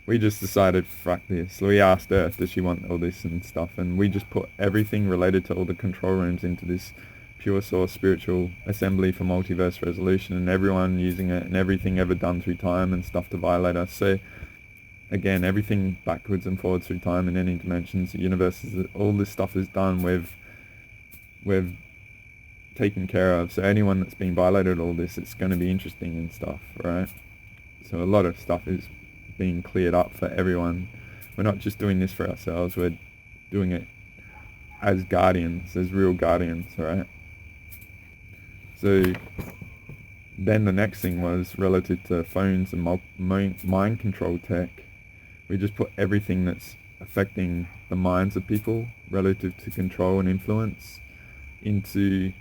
we just decided, fuck this. So we asked Earth, does she want all this and stuff, and we just put everything related to all the control rooms into this pure source spiritual assembly for multiverse resolution, and everyone using it, and everything ever done through time and stuff to violate us. So again, everything backwards and forwards through time in any dimensions, the universe, all this stuff is done, we've taken care of. So anyone that's been violated all this, it's going to be interesting and stuff, right? So a lot of stuff is being cleared up for everyone. We're not just doing this for ourselves, we're doing it as guardians, as real guardians, right? So then the next thing was relative to phones and mind control tech. We just put everything that's affecting the minds of people relative to control and influence into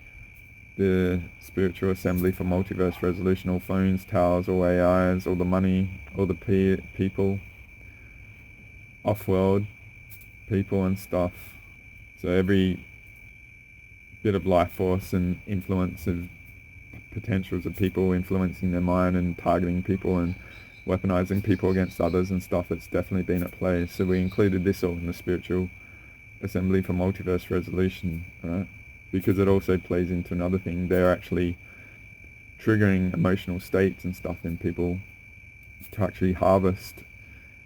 the spiritual assembly for multiverse resolution. All phones, towers, all AIs, all the money, all the people, off-world people and stuff. So every bit of life force and influence of potentials of people influencing their mind and targeting people and weaponizing people against others and stuff. It's definitely been at play. So we included this all in the spiritual assembly for multiverse resolution, right? Because it also plays into another thing. They're actually triggering emotional states and stuff in people to actually harvest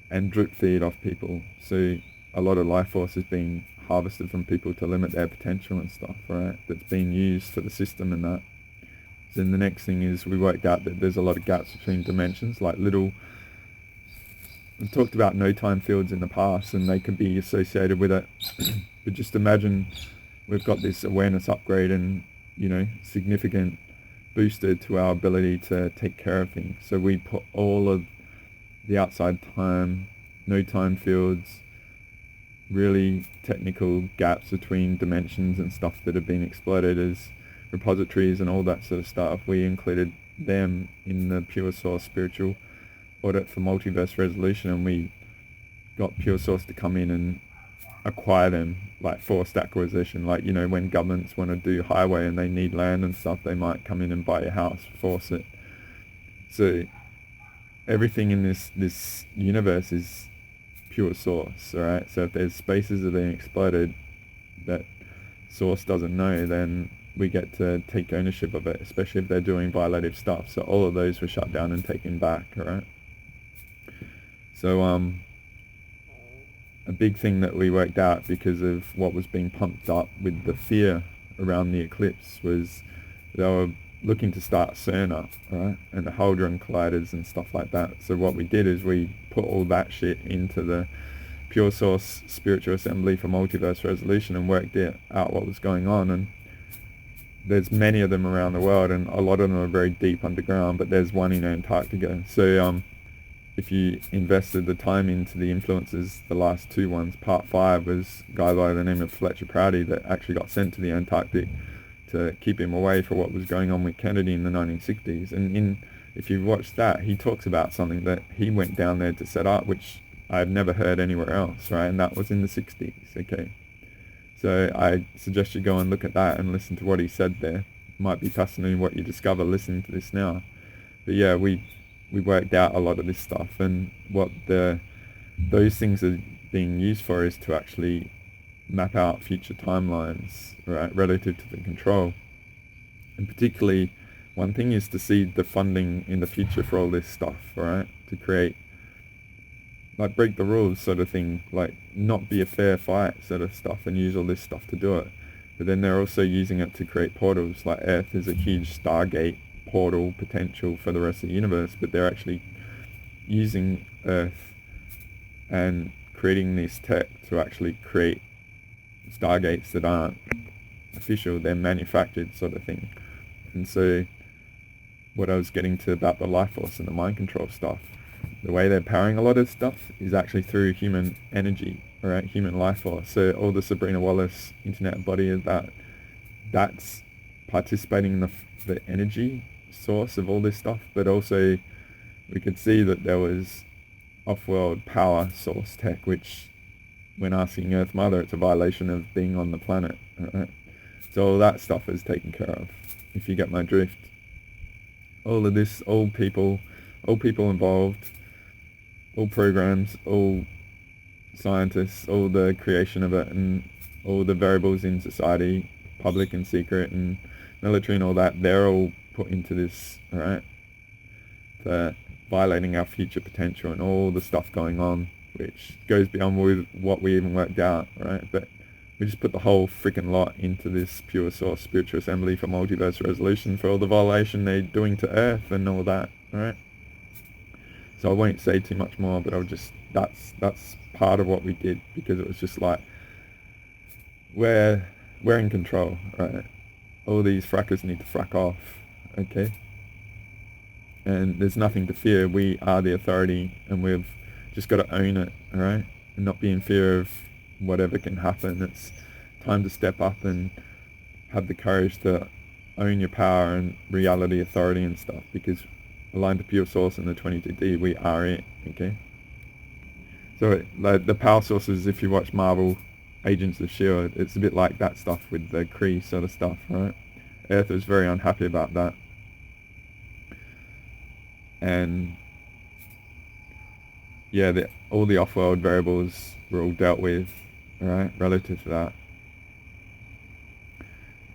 and drip feed off people. So a lot of life force is being harvested from people to limit their potential and stuff, right? That's being used for the system and that. Then the next thing is we worked out that there's a lot of gaps between dimensions, like little, we've talked about no time fields in the past and they could be associated with it. But just imagine we've got this awareness upgrade and, you know, significant booster to our ability to take care of things. So we put all of the outside time, no time fields, really technical gaps between dimensions and stuff that have been exploited as repositories and all that sort of stuff. We included them in the Pure Source spiritual audit for multiverse resolution, and we got Pure Source to come in and acquire them, like forced acquisition. Like, you know, when governments want to do highway and they need land and stuff, they might come in and buy your house, force it. So everything in this universe is pure source, alright? So if there's spaces that are being exploited that source doesn't know, then we get to take ownership of it, especially if they're doing violative stuff. So all of those were shut down and taken back, alright? So a big thing that we worked out because of what was being pumped up with the fear around the eclipse was they were looking to start CERN up, right? And the Hadron Colliders and stuff like that. So what we did is we put all that shit into the Pure Source Spiritual Assembly for Multiverse Resolution and worked out what was going on. And there's many of them around the world, and a lot of them are very deep underground, but there's one in Antarctica. So if you invested the time into the influences, the last two ones, part 5 was a guy by the name of Fletcher Prouty that actually got sent to the Antarctic to keep him away for what was going on with Kennedy in the 1960s. And if you watch that, he talks about something that he went down there to set up, which I've never heard anywhere else, right? And that was in the 60s, okay? So I suggest you go and look at that and listen to what he said there. Might be fascinating what you discover listening to this now. But yeah, we worked out a lot of this stuff, and what those things are being used for is to actually map out future timelines, right, relative to the control. And particularly, one thing is to see the funding in the future for all this stuff, right, to create, like, break the rules sort of thing, like not be a fair fight sort of stuff, and use all this stuff to do it. But then they're also using it to create portals, like Earth is a huge Stargate portal potential for the rest of the universe, but they're actually using Earth and creating this tech to actually create Stargates that aren't official, they're manufactured sort of thing. And so what I was getting to about the life force and the mind control stuff, the way they're powering a lot of stuff is actually through human energy, alright, human life force. So all the Sabrina Wallace internet body of that's participating in the energy source of all this stuff, but also we could see that there was off-world power source tech, which when asking Earth Mother, it's a violation of being on the planet, right? So all that stuff is taken care of, if you get my drift. All of this, all people involved, all programs, all scientists, all the creation of it, and all the variables in society, public and secret and military and all that, they're all put into this, right? For violating our future potential and all the stuff going on, which goes beyond what we even worked out, right? But we just put the whole freaking lot into this Pure Source Spiritual Assembly for Multiverse Resolution for all the violation they're doing to Earth and all that, right? So I won't say too much more, but that's part of what we did, because it was just like, we're in control, right? All these frackers need to frack off, okay? And there's nothing to fear. We are the authority, and we've just got to own it, alright? And not be in fear of whatever can happen. It's time to step up and have the courage to own your power and reality, authority and stuff, because aligned to Pure Source and the 22D, we are it, okay? So like the power sources, if you watch Marvel Agents of S.H.I.E.L.D. It's a bit like that stuff with the Kree sort of stuff, right? Earth was very unhappy about that. And yeah, all the off-world variables were all dealt with, right, relative to that.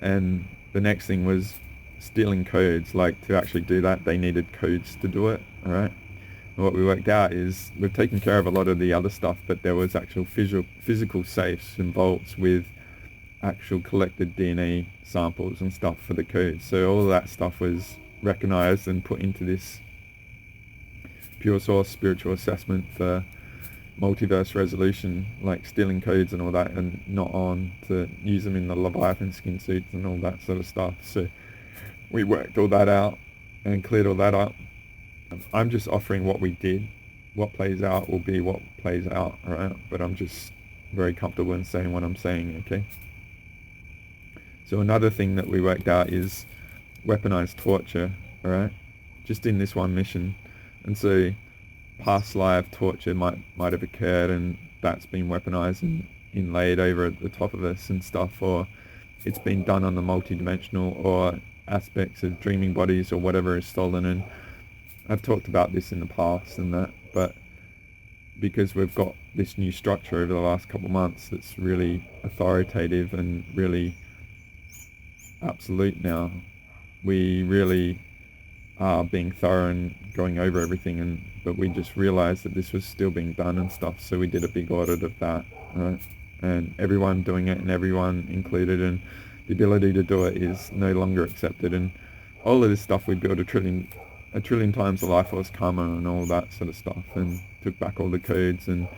And the next thing was stealing codes. Like, to actually do that, they needed codes to do it, alright? And what we worked out is we've taken care of a lot of the other stuff, but there was actual physical safes and vaults with actual collected DNA samples and stuff for the codes. So all of that stuff was recognized and put into this pure source spiritual assessment for multiverse resolution, like stealing codes and all that, and not on to use them in the Leviathan skin suits and all that sort of stuff. So we worked all that out and cleared all that up. I'm just offering what we did. What plays out will be what plays out, right? But I'm just very comfortable in saying what I'm saying, okay? So another thing that we worked out is weaponized torture, alright? Just in this one mission. And so past life torture might have occurred, and that's been weaponized and inlaid over at the top of us and stuff, or it's been done on the multidimensional or aspects of dreaming bodies or whatever is stolen. And I've talked about this in the past and that, but because we've got this new structure over the last couple of months that's really authoritative and really absolute now, we really are being thorough and going over everything, but we just realized that this was still being done and stuff, so we did a big audit of that, right? And everyone doing it and everyone included, and the ability to do it is no longer accepted. And all of this stuff, we built a trillion times the life force karma and all that sort of stuff, and took back all the codes. And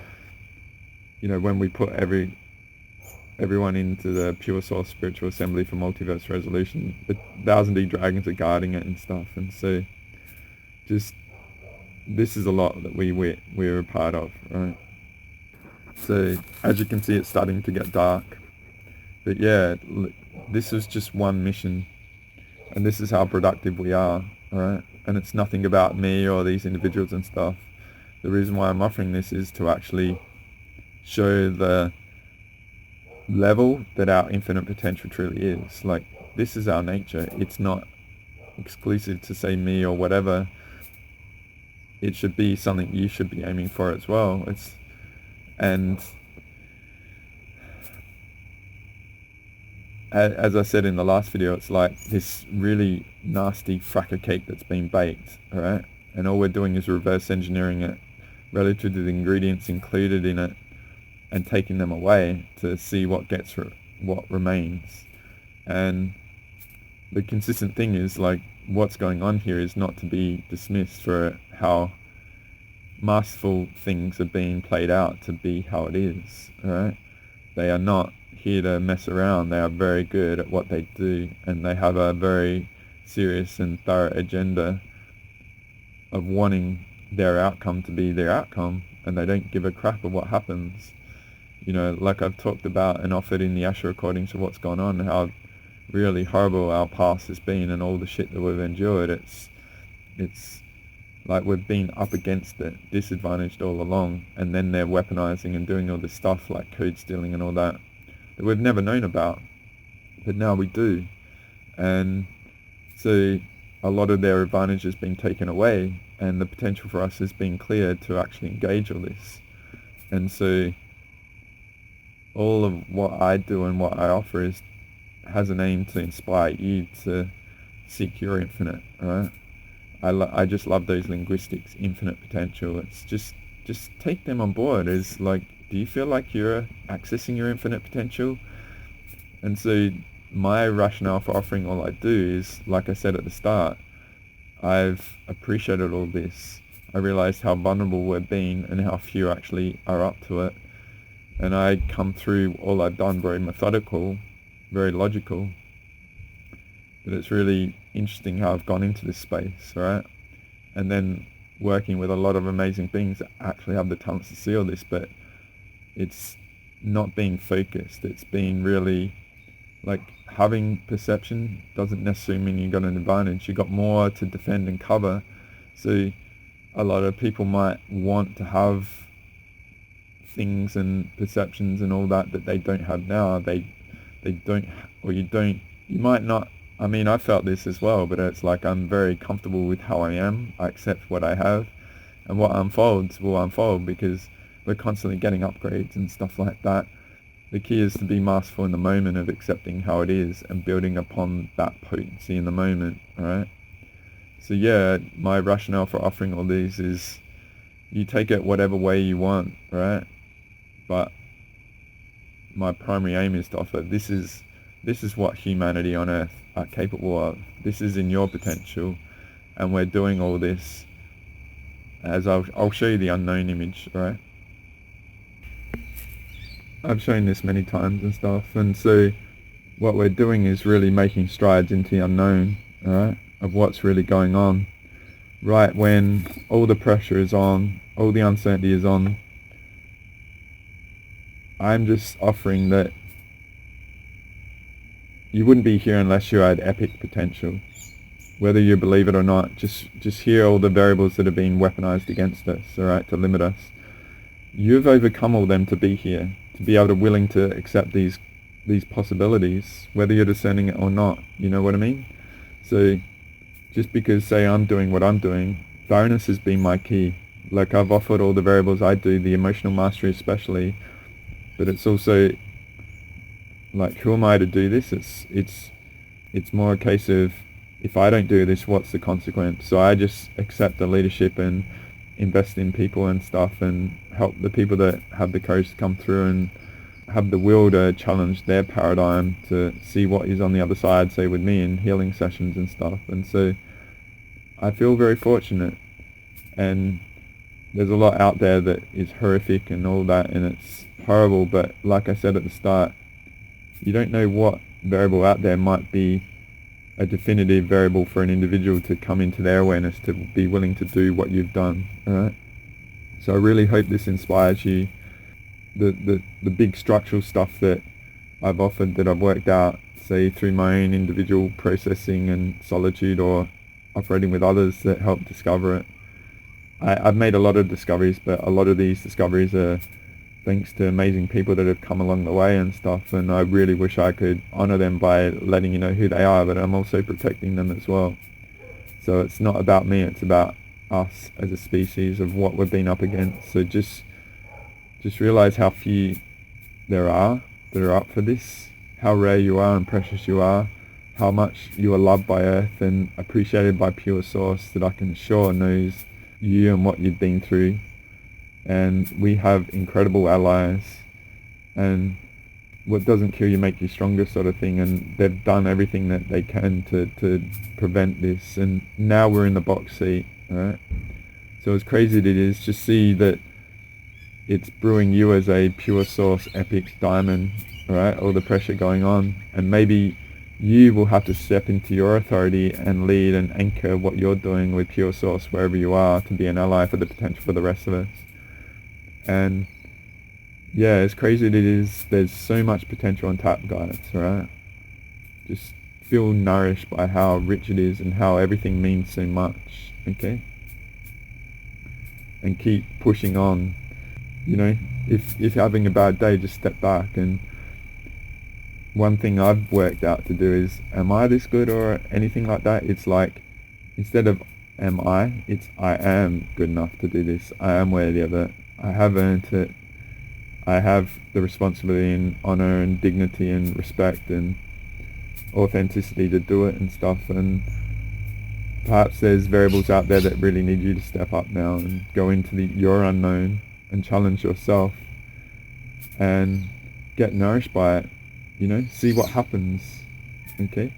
you know, when we put everyone into the pure source spiritual assembly for multiverse resolution, the 1000D dragons are guarding it and stuff. And so just this is a lot that we're a part of, right? So as you can see, it's starting to get dark, but yeah, this is just one mission, and this is how productive we are, right? And it's nothing about me or these individuals and stuff. The reason why I'm offering this is to actually show the level that our infinite potential truly is. Like, this is our nature. It's not exclusive to, say, me or whatever. It should be something you should be aiming for as well. And as I said in the last video, it's like this really nasty fracker cake that's been baked, alright? And all we're doing is reverse engineering it relative to the ingredients included in it and taking them away to see what remains. And the consistent thing is, like, what's going on here is not to be dismissed for how masterful things are being played out to be how it is, alright? They are not here to mess around. They are very good at what they do, and they have a very serious and thorough agenda of wanting their outcome to be their outcome, and they don't give a crap of what happens. You know, like I've talked about and offered in the Asha recordings of what's gone on, how really horrible our past has been and all the shit that we've endured. It's like we've been up against it, disadvantaged all along, and then they're weaponizing and doing all this stuff like code stealing and all that we've never known about, but now we do. And so a lot of their advantage has been taken away, and the potential for us has been cleared to actually engage all this. And so all of what I do and what I offer has an aim to inspire you to seek your infinite, right? I just love those linguistics, infinite potential. It's just take them on board. It's like, do you feel like you're accessing your infinite potential? And so my rationale for offering all I do is, like I said at the start, I've appreciated all this. I realized how vulnerable we've been and how few actually are up to it. And I come through all I've done very methodical, very logical. But it's really interesting how I've gone into this space, right? And then working with a lot of amazing beings that actually have the talents to see all this, but it's not being focused. It's being really, like, having perception doesn't necessarily mean you got an advantage. You got more to defend and cover. So a lot of people might want to have things and perceptions and all that they don't have now. They don't, or you don't, you might not. I mean, I felt this as well, but it's like I'm very comfortable with how I am. I accept what I have, and what unfolds will unfold, because we're constantly getting upgrades and stuff like that. The key is to be masterful in the moment of accepting how it is and building upon that potency in the moment, alright? So yeah, my rationale for offering all these is you take it whatever way you want, right? But my primary aim is to offer this is what humanity on Earth are capable of. This is in your potential, and we're doing all this as I'll show you the unknown image, right? I've shown this many times and stuff, and so what we're doing is really making strides into the unknown, alright, of what's really going on. Right when all the pressure is on, all the uncertainty is on, I'm just offering that you wouldn't be here unless you had epic potential. Whether you believe it or not, just hear all the variables that have been weaponized against us, alright, to limit us. You've overcome all them to be here, to be able to willing to accept these possibilities, whether you're discerning it or not, you know what I mean? So just because, say, I'm doing what I'm doing, awareness has been my key. Like, I've offered all the variables I do, the emotional mastery especially, but it's also like, who am I to do this? It's more a case of, if I don't do this, what's the consequence? So I just accept the leadership and invest in people and stuff, and help the people that have the courage to come through and have the will to challenge their paradigm to see what is on the other side, say with me in healing sessions and stuff. And so I feel very fortunate, and there's a lot out there that is horrific and all that, and it's horrible, but like I said at the start, you don't know what variable out there might be a definitive variable for an individual to come into their awareness, to be willing to do what you've done, alright? So I really hope this inspires you. The big structural stuff that I've offered, that I've worked out, say through my own individual processing and solitude, or operating with others that help discover it. I've made a lot of discoveries, but a lot of these discoveries are thanks to amazing people that have come along the way and stuff, and I really wish I could honor them by letting you know who they are, but I'm also protecting them as well. So it's not about me, it's about us as a species, of what we've been up against. So just realize how few there are that are up for this, how rare you are and precious you are, how much you are loved by Earth and appreciated by pure source that I can assure knows you and what you've been through. And we have incredible allies, and what doesn't kill you makes you stronger, sort of thing, and they've done everything that they can to prevent this, and now we're in the box seat, alright? So as crazy as it is, just see that it's brewing you as a pure source epic diamond, alright, all the pressure going on, and maybe you will have to step into your authority and lead and anchor what you're doing with pure source wherever you are, to be an ally for the potential for the rest of us. And yeah, as crazy as it is, there's so much potential on tap, guys, right? Just feel nourished by how rich it is and how everything means so much, okay? And keep pushing on, you know? If you're having a bad day, just step back. And one thing I've worked out to do is, am I this good or anything like that? It's like, instead of am I, it's I am good enough to do this. I am worthy of it. I have earned it. I have the responsibility and honor and dignity and respect and authenticity to do it and stuff. And perhaps there's variables out there that really need you to step up now and go into your unknown and challenge yourself and get nourished by it, you know, see what happens, okay?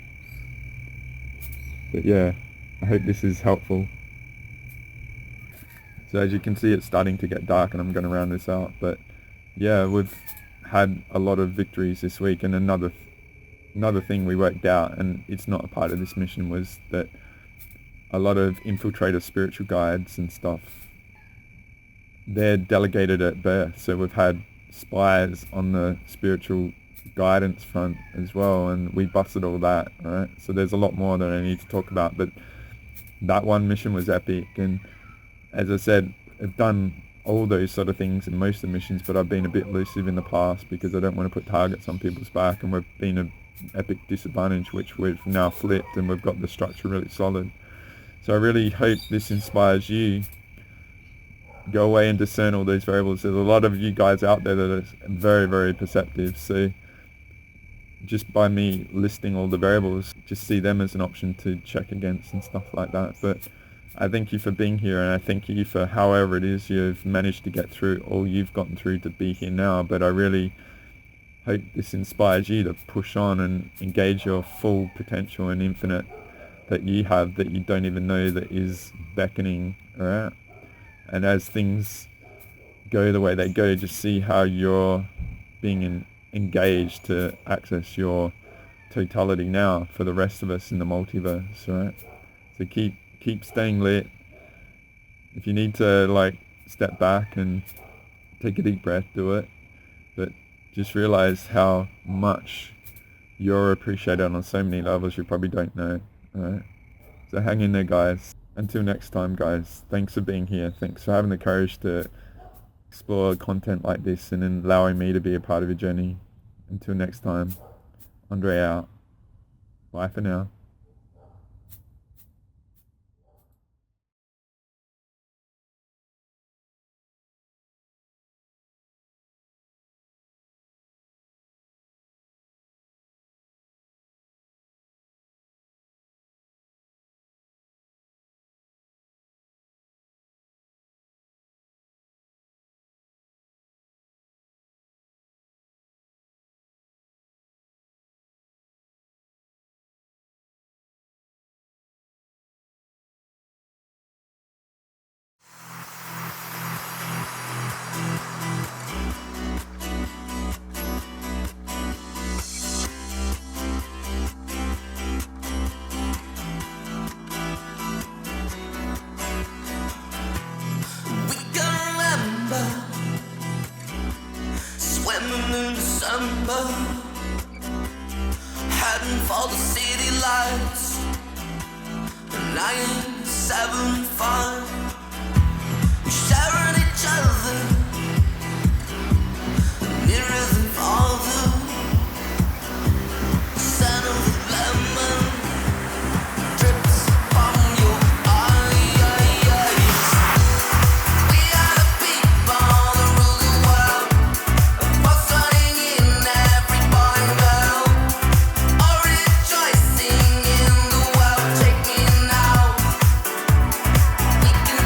But yeah, I hope this is helpful. So as you can see, it's starting to get dark and I'm going to round this out, but yeah, we've had a lot of victories this week. And another thing we worked out, and it's not a part of this mission, was that a lot of infiltrator spiritual guides and stuff, they're delegated at birth. So we've had spies on the spiritual guidance front as well, and we busted all that, right? So there's a lot more that I need to talk about, but that one mission was epic. And as I said, I've done all those sort of things in most of the missions, but I've been a bit elusive in the past because I don't want to put targets on people's back, and we've been an epic disadvantage, which we've now flipped, and we've got the structure really solid. So I really hope this inspires you. Go away and discern all those variables. There's a lot of you guys out there that are very, very perceptive. So just by me listing all the variables, just see them as an option to check against and stuff like that. But I thank you for being here, and I thank you for however it is you've managed to get through all you've gotten through to be here now. But I really hope this inspires you to push on and engage your full potential and infinite that you have, that you don't even know that is beckoning around. And as things go the way they go, just see how you're being engaged to access your totality now for the rest of us in the multiverse, right? So keep staying lit. If you need to like step back and take a deep breath, do it. But just realize how much you're appreciated on so many levels you probably don't know, right? So hang in there, guys. Until next time, guys, thanks for being here. Thanks for having the courage to explore content like this and then allowing me to be a part of your journey. Until next time, Andre out. Bye for now. December, heading for the city lights. 975, we're sharing each other, nearer than farther. Scent of lemon drips from your eyes. We are the people that rule the world, fostering in every boy and girl, all rejoicing in the world. Take me now, we can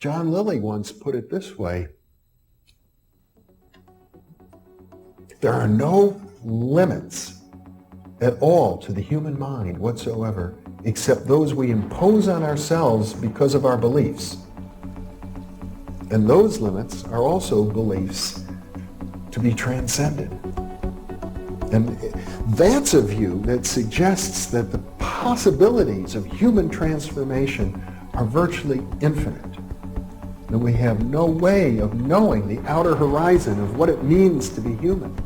John Lilly once put it this way: there are no limits at all to the human mind whatsoever, except those we impose on ourselves because of our beliefs. And those limits are also beliefs to be transcended. And that's a view that suggests that the possibilities of human transformation are virtually infinite. And we have no way of knowing the outer horizon of what it means to be human.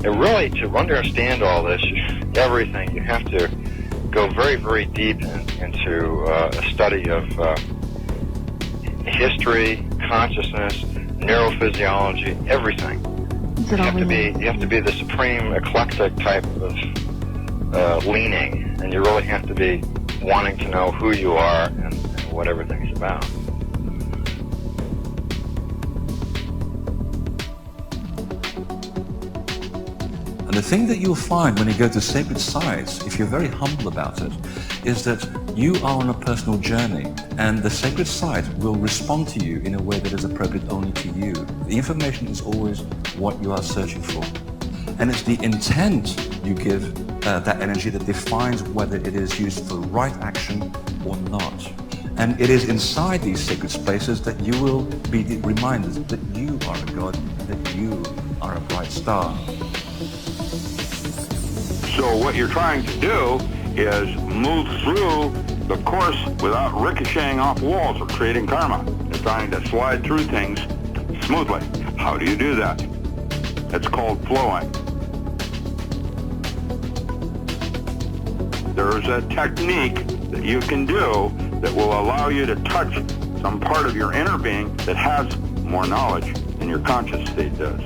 And really, to understand all this, everything, you have to go very, very deep into a study of history, consciousness, neurophysiology, everything. You have to be the supreme eclectic type of leaning, and you really have to be wanting to know who you are and what everything's about. And the thing that you'll find when you go to sacred sites, if you're very humble about it, is that you are on a personal journey, and the sacred site will respond to you in a way that is appropriate only to you. The information is always what you are searching for. And it's the intent you give that energy that defines whether it is used for right action or not. And it is inside these sacred spaces that you will be reminded that you are a god, that you are a bright star. So what you're trying to do is move through the course without ricocheting off walls or creating karma. You're trying to slide through things smoothly. How do you do that? It's called flowing. There's a technique that you can do that will allow you to touch some part of your inner being that has more knowledge than your conscious state does.